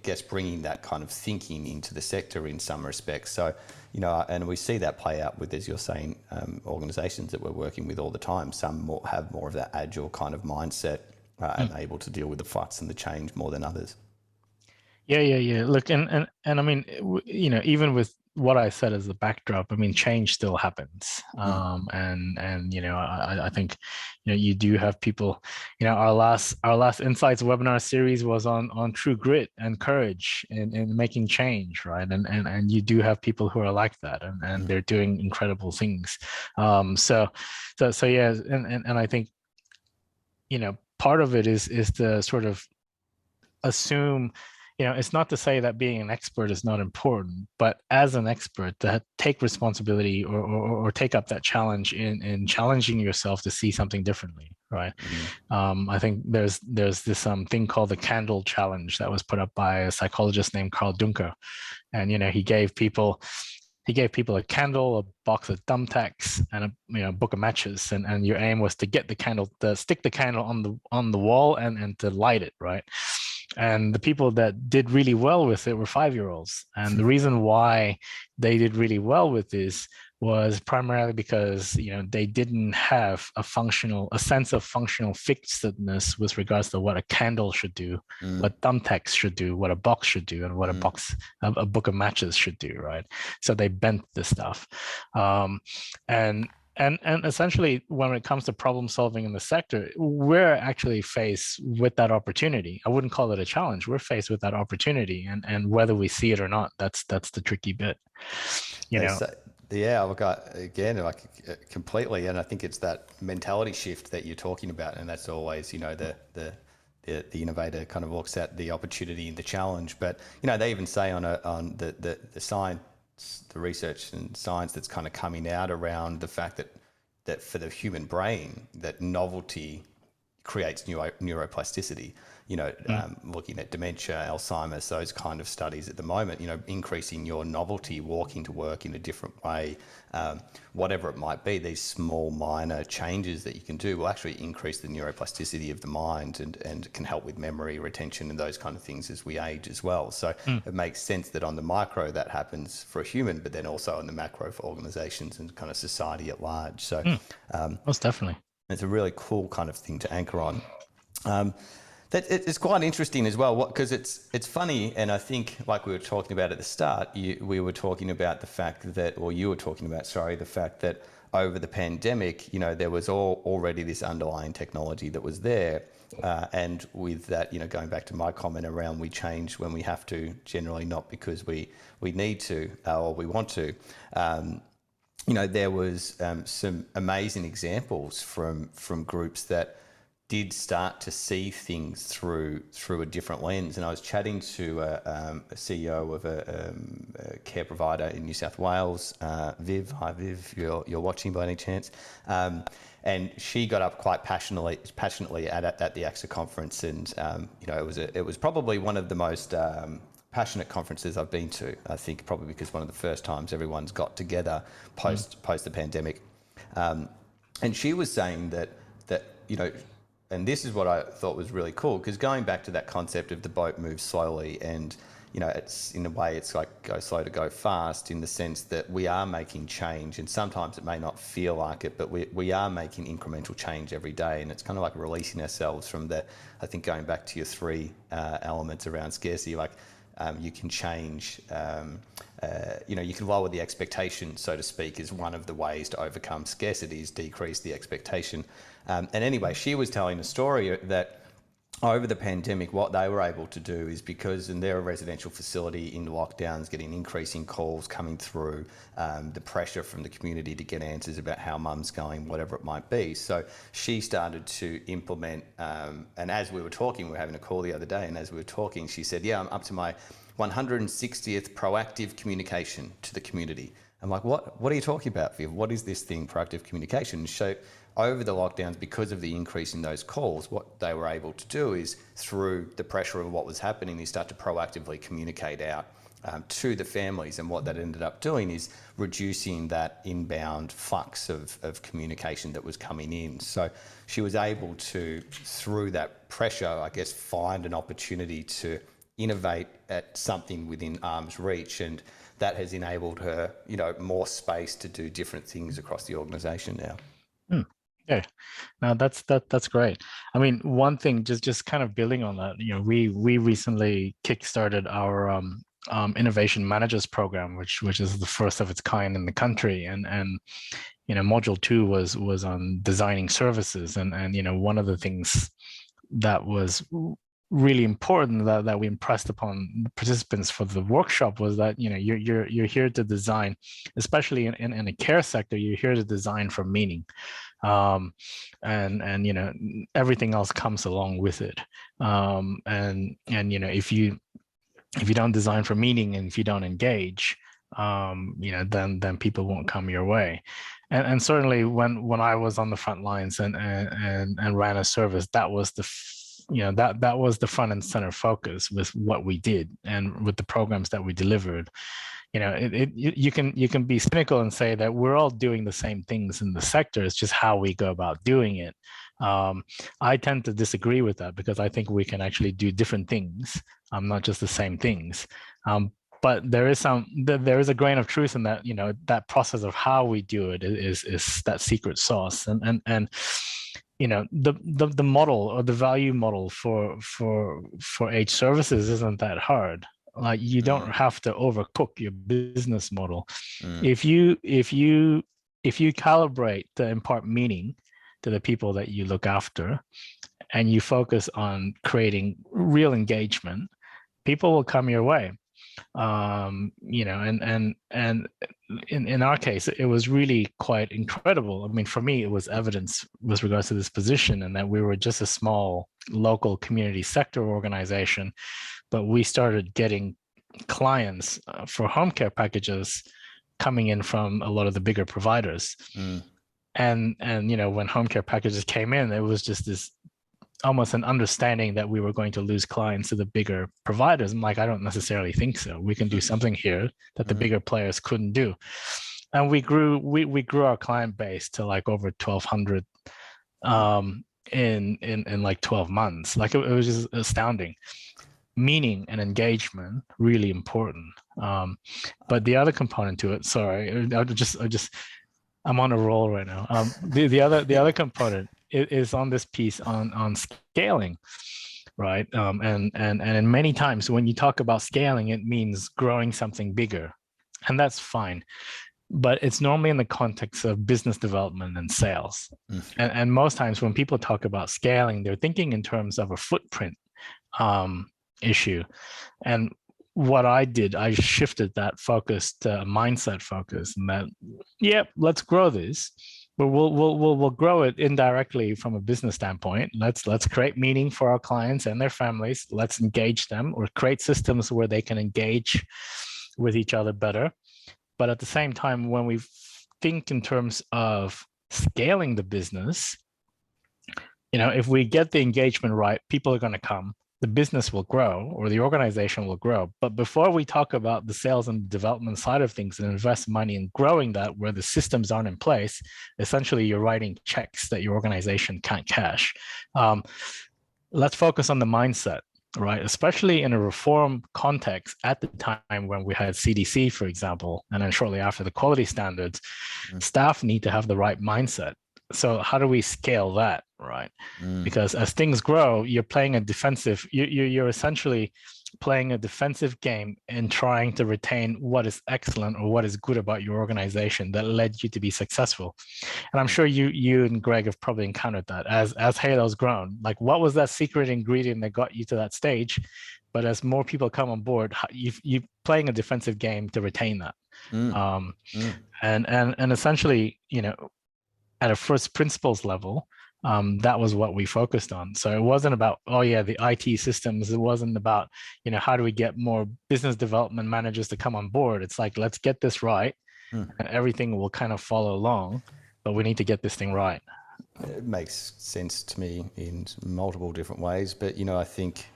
[SPEAKER 1] guess, bringing that kind of thinking into the sector in some respects. So, and we see that play out with, as you're saying, organisations that we're working with all the time. Some have more of that agile kind of mindset and able to deal with the flux and the change more than others.
[SPEAKER 2] Yeah. Look, and I mean, even with what I said as the backdrop, I mean, change still happens. And I think, you do have people, our last Insights webinar series was on true grit and courage in making change, right? And you do have people who are like that, and they're doing incredible things. So yeah, and I think, part of it is to sort of assume, it's not to say that being an expert is not important, but as an expert, to take responsibility or take up that challenge in challenging yourself to see something differently, right? I think there's this thing called the candle challenge that was put up by a psychologist named Carl Dunker, and he gave people a candle, a box of thumbtacks, and a book of matches, and your aim was to get the candle, to stick the candle on the wall and to light it, right? And the people that did really well with it were 5-year-olds. And the reason why they did really well with this was primarily because, they didn't have a sense of functional fixedness with regards to what a candle should do, what thumbtacks should do, what a box should do, and what a book of matches should do, right? So they bent the stuff. And essentially, when it comes to problem solving in the sector, we're actually faced with that opportunity. I wouldn't call it a challenge. We're faced with that opportunity, and whether we see it or not, that's the tricky bit.
[SPEAKER 1] Yeah, look, completely, and I think it's that mentality shift that you're talking about, and that's always, the innovator kind of looks at the opportunity and the challenge. But they even say on the science, the research and science that's kind of coming out around the fact that for the human brain, that novelty creates neuroplasticity. Looking at dementia, Alzheimer's, those kind of studies at the moment, increasing your novelty, walking to work in a different way, whatever it might be, these small minor changes that you can do will actually increase the neuroplasticity of the mind and can help with memory retention and those kind of things as we age as well. So it makes sense that on the micro that happens for a human, but then also on the macro for organizations and kind of society at large. So
[SPEAKER 2] most definitely.
[SPEAKER 1] It's a really cool kind of thing to anchor on. It's quite interesting as well, because it's funny, and I think, like we were talking about at the start, we were talking about the fact that, or you were talking about, the fact that over the pandemic, there was already this underlying technology that was there, and with that, going back to my comment around we change when we have to, generally not because we need to or we want to. There was some amazing examples from groups that did start to see things through a different lens. And I was chatting to a CEO of a care provider in New South Wales, Viv. Hi, Viv. You're watching by any chance? And she got up quite passionately at the AXA conference, and it was probably one of the most passionate conferences I've been to. I think probably because one of the first times everyone's got together post the pandemic, and she was saying that and this is what I thought was really cool, because going back to that concept of the boat moves slowly, and it's in a way it's like go slow to go fast, in the sense that we are making change, and sometimes it may not feel like it, but we are making incremental change every day, and it's kind of like releasing ourselves from that. I think going back to your 3 elements around scarcity, like you can change, you can lower the expectation, so to speak, is one of the ways to overcome scarcity, is decrease the expectation. And anyway, she was telling a story that over the pandemic, what they were able to do is, because in their residential facility in lockdowns, getting increasing calls coming through, the pressure from the community to get answers about how mum's going, whatever it might be. So she started to implement, and as we were talking, we were having a call the other day, and as we were talking, she said, I'm up to my 160th proactive communication to the community. I'm like, what are you talking about, Viv? What is this thing, proactive communication? So over the lockdowns, because of the increase in those calls, what they were able to do is, through the pressure of what was happening, they start to proactively communicate out to the families. And what that ended up doing is reducing that inbound flux of communication that was coming in. So she was able to, through that pressure, I guess, find an opportunity to innovate at something within arm's reach. And that has enabled her, more space to do different things across the organisation now.
[SPEAKER 2] Yeah, now that's great. I mean, one thing, just kind of building on that, we recently kickstarted our innovation managers program, which is the first of its kind in the country, and module 2 was on designing services, and one of the things that was really important that we impressed upon the participants for the workshop was that you're here to design, especially in a care sector, you're here to design for meaning, and everything else comes along with it, and if you don't design for meaning, and if you don't engage, then people won't come your way. And certainly when I was on the front lines and ran a service, that was that was the front and center focus with what we did and with the programs that we delivered. You can be cynical and say that we're all doing the same things in the sector. It's just how we go about doing it. I tend to disagree with that, because I think we can actually do different things, not just the same things. But there is a grain of truth in that. That process of how we do it is that secret sauce. And the model, or the value model for age services, isn't that hard. Like, you don't have to overcook your business model. If you calibrate to impart meaning to the people that you look after, and you focus on creating real engagement, people will come your way. And in our case, it was really quite incredible. I mean, for me, it was evidence with regards to this position, and that we were just a small local community sector organization, but we started getting clients for home care packages coming in from a lot of the bigger providers. And when home care packages came in, it was just this almost an understanding that we were going to lose clients to the bigger providers. I'm like, I don't necessarily think so. We can do something here that the bigger players couldn't do. And we grew our client base to like over 1,200 in like 12 months. Like, it was just astounding. Meaning and engagement, really important. But the other component to it, sorry, I'm on a roll right now. The other component is on this piece on scaling, right? And many times when you talk about scaling, it means growing something bigger, and that's fine. But it's normally in the context of business development and sales. And most times when people talk about scaling, they're thinking in terms of a footprint issue. And what I did, I shifted that focus to a mindset focus, and that, let's grow this, but we'll grow it indirectly from a business standpoint. Let's create meaning for our clients and their families. Let's engage them, or create systems where they can engage with each other better. But at the same time, when we think in terms of scaling the business, if we get the engagement right, people are going to come. The business will grow, or the organization will grow. But before we talk about the sales and development side of things and invest money in growing that, where the systems aren't in place, essentially you're writing checks that your organization can't cash. Let's focus on the mindset, right? Especially in a reform context at the time when we had CDC, for example, and then shortly after the quality standards, staff need to have the right mindset. So how do we scale that, right? Because as things grow, you're playing a defensive, you're essentially playing a defensive game and trying to retain what is excellent or what is good about your organization that led you to be successful. And I'm sure you and Greg have probably encountered that as Hayylo's grown. Like, what was that secret ingredient that got you to that stage? But as more people come on board, you're playing a defensive game to retain that. And essentially, at a first principles level, that was what we focused on. So it wasn't about, the IT systems. It wasn't about, how do we get more business development managers to come on board? It's like, let's get this right. and everything will kind of follow along, but we need to get this thing right.
[SPEAKER 1] It makes sense to me in multiple different ways, but I think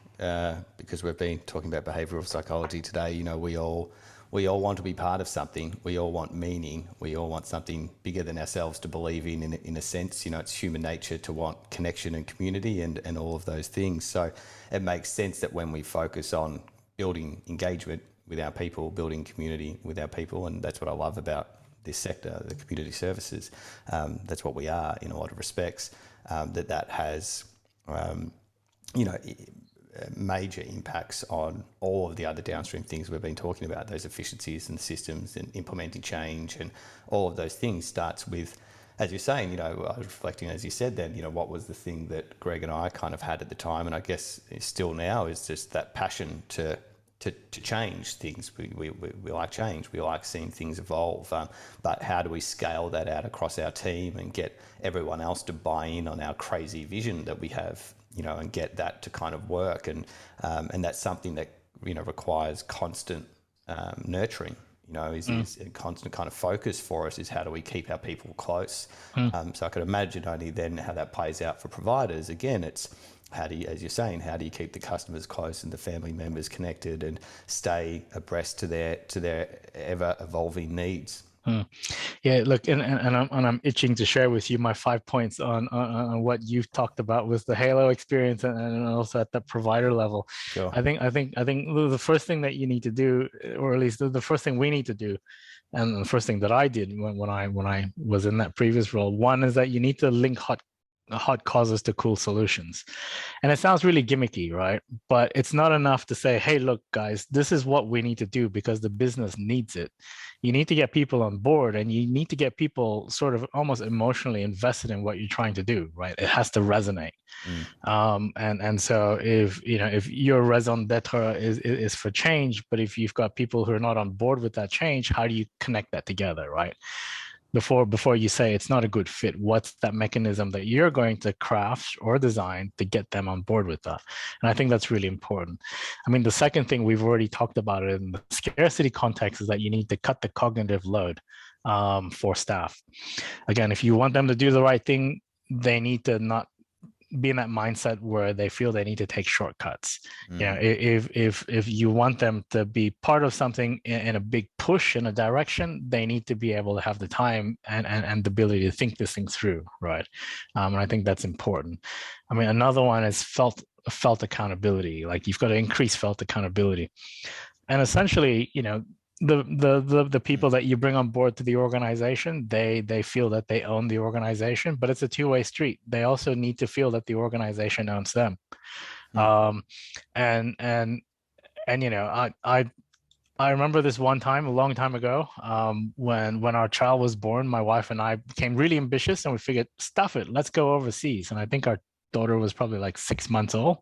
[SPEAKER 1] because we've been talking about behavioural psychology today, we all want to be part of something. We all want meaning. We all want something bigger than ourselves to believe in a sense. It's human nature to want connection and community and all of those things. So it makes sense that when we focus on building engagement with our people, building community with our people, and that's what I love about this sector, the community services. That's what we are in a lot of respects. That has, major impacts on all of the other downstream things we've been talking about, those efficiencies and systems and implementing change and all of those things starts with, as you're saying, I was reflecting, as you said then, what was the thing that Greg and I kind of had at the time, and I guess still now, is just that passion to change things. We like change. We like seeing things evolve. But how do we scale that out across our team and get everyone else to buy in on our crazy vision that we have, and get that to kind of work? And that's something that, requires constant nurturing, is a constant kind of focus for us, is how do we keep our people close? So I could imagine only then how that plays out for providers. Again, it's, how do you, as you're saying, how do you keep the customers close and the family members connected and stay abreast to their ever evolving needs?
[SPEAKER 2] Yeah, look, and I'm itching to share with you my 5 points on what you've talked about with the Hayylo experience and also at the provider level.
[SPEAKER 1] Sure.
[SPEAKER 2] I think the first thing that you need to do, or at least the first thing we need to do, and the first thing that I did when I was in that previous role, one is that you need to link hot causes to cool solutions. And it sounds really gimmicky, right? But it's not enough to say, hey, look, guys, this is what we need to do because the business needs it. You need to get people on board, and you need to get people sort of almost emotionally invested in what you're trying to do, right? It has to resonate. And so if your raison d'etre is for change, but if you've got people who are not on board with that change, how do you connect that together, right? Before you say it's not a good fit, what's that mechanism that you're going to craft or design to get them on board with that? And I think that's really important. I mean, the second thing, we've already talked about it in the scarcity context, is that you need to cut the cognitive load for staff. Again, if you want them to do the right thing, they need to not be in that mindset where they feel they need to take shortcuts. If you want them to be part of something in a big push in a direction, they need to be able to have the time and the ability to think this thing through, right? And I think that's important. I mean, another one is felt accountability. Like, you've got to increase felt accountability, and essentially, the people that you bring on board to the organization, they feel that they own the organization, but it's a two-way street. They also need to feel that the organization owns them. I remember this one time, a long time ago, when our child was born, my wife and I became really ambitious, and we figured, stuff it, let's go overseas. And I think our daughter was probably like 6 months old.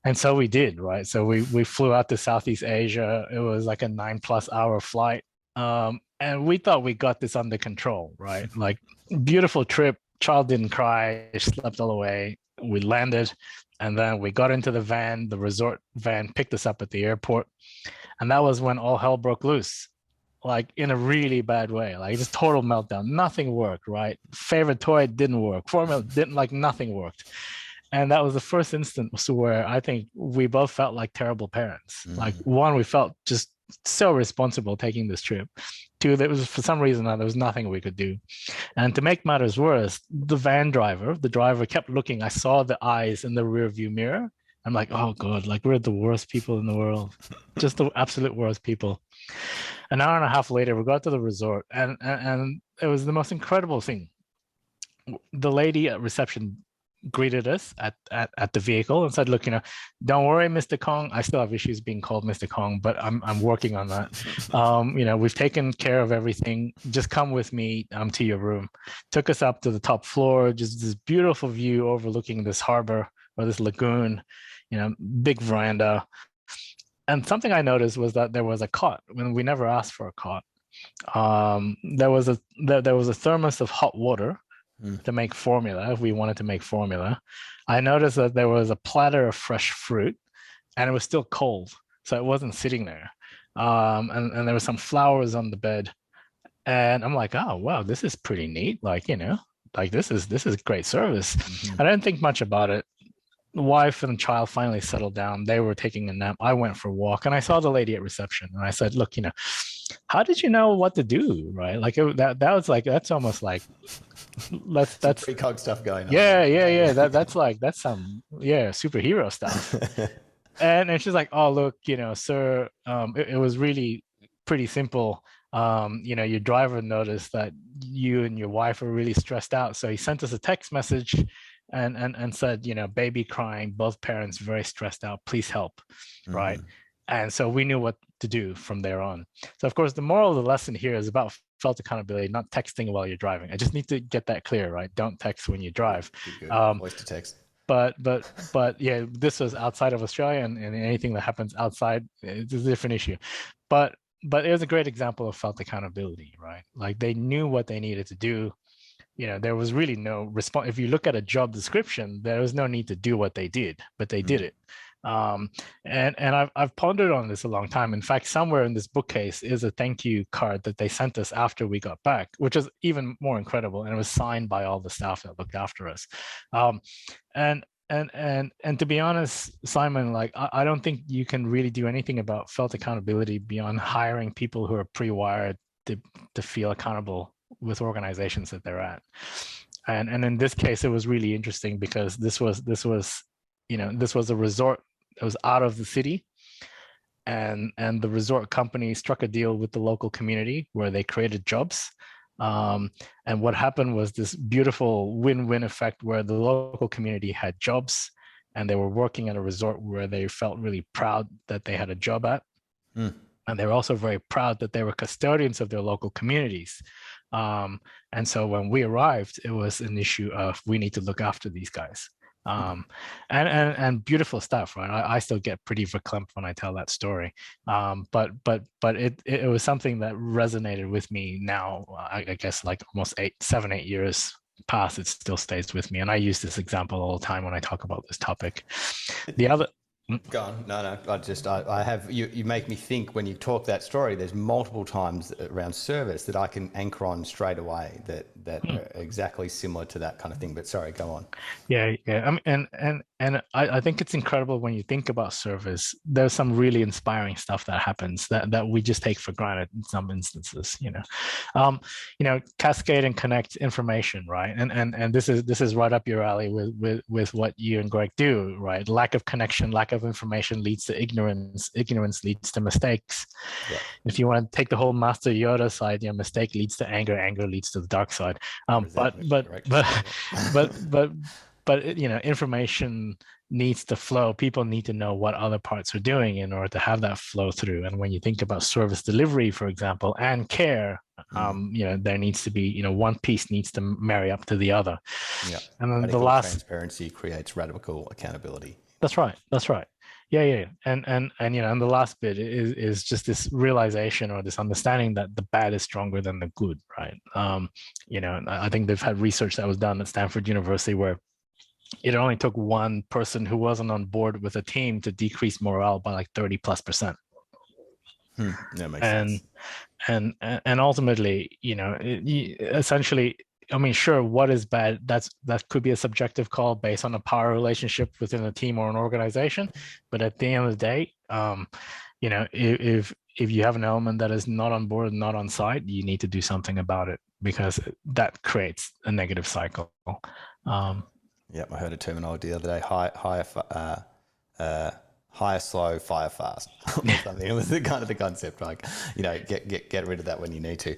[SPEAKER 2] And so we did, right? So we flew out to Southeast Asia. It was like a 9+ hour flight. And we thought we got this under control, right? Like, beautiful trip. Child didn't cry, slept all the way. We landed, and then we got into the van. The resort van picked us up at the airport. And that was when all hell broke loose, like in a really bad way, like just total meltdown. Nothing worked, right? Favorite toy didn't work. Formula didn't, like, nothing worked. And that was the first instance where I think we both felt like terrible parents. Like, one, we felt just so responsible taking this trip. Two, there was, for some reason, there was nothing we could do. And to make matters worse, the driver kept looking. I saw the eyes in the rear view mirror. I'm like, oh God, like, we're the worst people in the world, just the absolute worst people. An hour and a half later, we got to the resort, and it was the most incredible thing. The lady at reception greeted us at the vehicle and said, look, don't worry, Mr. Kong. I still have issues being called Mr. Kong, but I'm working on that. We've taken care of everything. Just come with me to your room. Took us up to the top floor, just this beautiful view overlooking this harbor or this lagoon, big veranda. And something I noticed was that there was a cot when we never asked for a cot. There was a thermos of hot water to make formula if we wanted to make formula. I noticed that there was a platter of fresh fruit, and it was still cold, so it wasn't sitting there. and there were some flowers on the bed. And I'm like, oh wow, this is pretty neat. Like, like this is great service. I didn't think much about it. The wife and child finally settled down. They were taking a nap. I went for a walk and I saw the lady at reception and I said, look, how did you know what to do? Right. Like that was like, that's almost like, that's
[SPEAKER 1] Precog stuff going on.
[SPEAKER 2] Yeah. That's some, superhero stuff. And she's like, oh, look, sir, it was really pretty simple. Your driver noticed that you and your wife were really stressed out. So he sent us a text message and said, baby crying, both parents very stressed out, please help. Right. And so we knew what to do from there on. So of course, the moral of the lesson here is about felt accountability, not texting while you're driving. I just need to get that clear, right? Don't text when you drive.
[SPEAKER 1] Good. Voice to text.
[SPEAKER 2] But yeah, this was outside of Australia, and anything that happens outside is a different issue. But it was a great example of felt accountability, right? Like they knew what they needed to do. There was really no response. If you look at a job description, there was no need to do what they did, but they did it. And I've pondered on this a long time. In fact, somewhere in this bookcase is a thank you card that they sent us after we got back, which is even more incredible. And it was signed by all the staff that looked after us. And to be honest, Simon, like I don't think you can really do anything about felt accountability beyond hiring people who are pre-wired to feel accountable with organizations that they're at. And in this case, it was really interesting because this was a resort. It was out of the city, and the resort company struck a deal with the local community where they created jobs. And what happened was this beautiful win-win effect where the local community had jobs and they were working at a resort where they felt really proud that they had a job at. And they were also very proud that they were custodians of their local communities. And so when we arrived, it was an issue of we need to look after these guys. And beautiful stuff, right? I still get pretty verklempt when I tell that story. But it was something that resonated with me now. I guess like almost 7-8 years past, it still stays with me. And I use this example all the time when I talk about this topic. The other.
[SPEAKER 1] Go on. No. I have you make me think when you talk that story. There's multiple times around service that I can anchor on straight away that are exactly similar to that kind of thing. But sorry, go on.
[SPEAKER 2] Yeah. And I think it's incredible when you think about service. There's some really inspiring stuff that happens that we just take for granted in some instances. Cascade and connect information, right? And this is right up your alley with what you and Greg do, right? Lack of connection, lack of information leads to ignorance. Ignorance leads to mistakes. Yeah. If you want to take the whole Master Yoda side, mistake leads to anger. Anger leads to the dark side. But information needs to flow. People need to know what other parts are doing in order to have that flow through. And when you think about service delivery, for example, and care, there needs to be, one piece needs to marry up to the other.
[SPEAKER 1] Yeah.
[SPEAKER 2] And then
[SPEAKER 1] radical transparency creates radical accountability.
[SPEAKER 2] That's right. Yeah. And the last bit is just this realization or this understanding that the bad is stronger than the good, right? I think they've had research that was done at Stanford University where it only took one person who wasn't on board with a team to decrease morale by like 30+%.
[SPEAKER 1] That makes sense.
[SPEAKER 2] And ultimately, essentially, I mean, sure, what is bad? That could be a subjective call based on a power relationship within a team or an organization. But at the end of the day, if you have an element that is not on board, not on site, you need to do something about it because that creates a negative cycle.
[SPEAKER 1] I heard a terminology the other day: hire slow, fire fast. It was the kind of the concept, like get rid of that when you need to.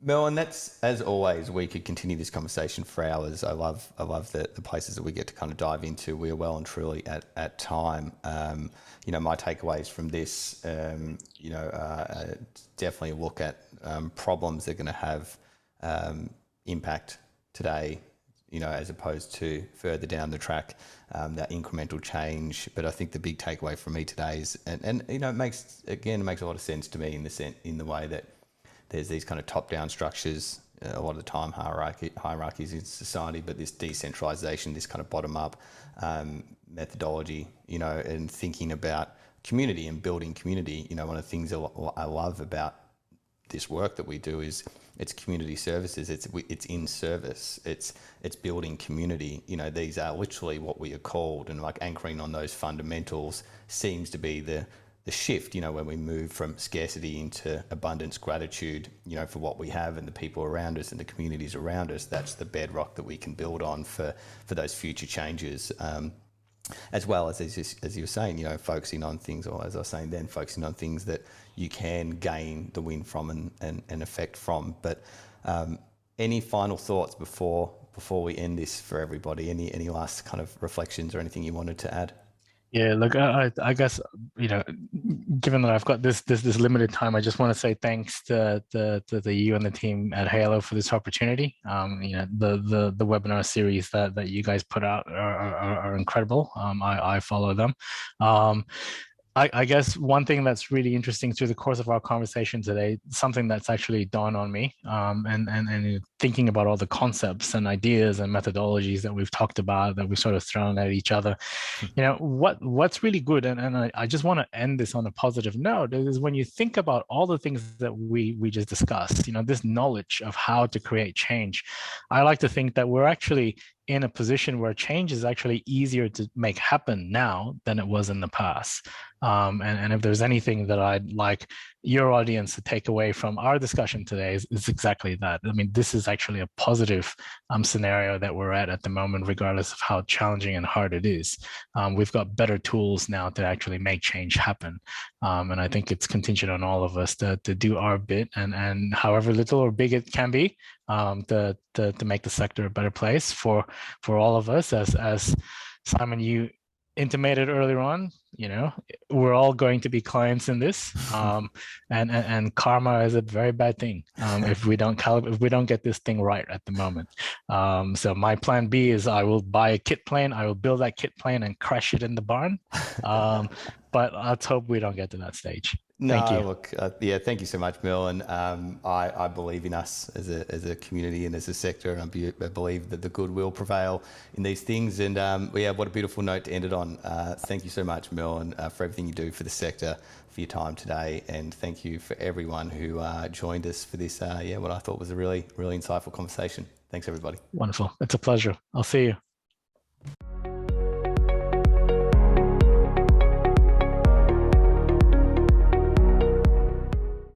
[SPEAKER 1] Merlin, that's, as always, we could continue this conversation for hours. I love the places that we get to kind of dive into. We are well and truly at time. My takeaways from this, definitely look at problems that are going to have impact today, as opposed to further down the track, that incremental change. But I think the big takeaway for me today is, and it makes a lot of sense to me in the way that there's these kind of top-down structures, a lot of the time hierarchies in society, but this decentralization, this kind of bottom-up methodology, and thinking about community and building community. You know, one of the things I love about this work that we do is it's community services. It's in service. It's building community. You know, these are literally what we are called, and like anchoring on those fundamentals seems to be the shift, you know, when we move from scarcity into abundance, gratitude, you know, for what we have and the people around us and the communities around us. That's the bedrock that we can build on for those future changes. As well as you were saying, you know, focusing on things, or as I was saying then, focusing on things that you can gain the win from and effect from. But any final thoughts before we end this for everybody? Any last kind of reflections or anything you wanted to add?
[SPEAKER 2] Yeah, look, I guess, you know, given that I've got this limited time, I just want to say thanks to you and the team at Hayylo for this opportunity. You know, the webinar series that you guys put out are incredible. I follow them. I guess one thing that's really interesting through the course of our conversation today, something that's actually dawned on me, and thinking about all the concepts and ideas and methodologies that we've talked about, that we've sort of thrown at each other. You know, what's really good, and I just want to end this on a positive note, is when you think about all the things that we just discussed, you know, this knowledge of how to create change. I like to think that we're actually in a position where change is actually easier to make happen now than it was in the past. And if there's anything that I'd like your audience to take away from our discussion today, is exactly that. I mean, this is actually a positive scenario that we're at the moment, regardless of how challenging and hard it is. We've got better tools now to actually make change happen. And I think it's contingent on all of us to do our bit, and however little or big it can be, to make the sector a better place for all of us. As Simon, you intimated earlier on, you know, we're all going to be clients in this, and karma is a very bad thing if we don't get this thing right at the moment. So my plan B is I will buy a kit plane, I will build that kit plane and crash it in the barn. But let's hope we don't get to that stage. Thank you.
[SPEAKER 1] Look, yeah, thank you so much, Mel. And I believe in us as a community and as a sector, and I believe that the good will prevail in these things. And yeah, what a beautiful note to end it on. Thank you so much, Mel, and for everything you do for the sector, for your time today. And thank you for everyone who joined us for this, what I thought was a really, really insightful conversation. Thanks, everybody.
[SPEAKER 2] Wonderful. It's a pleasure. I'll see you.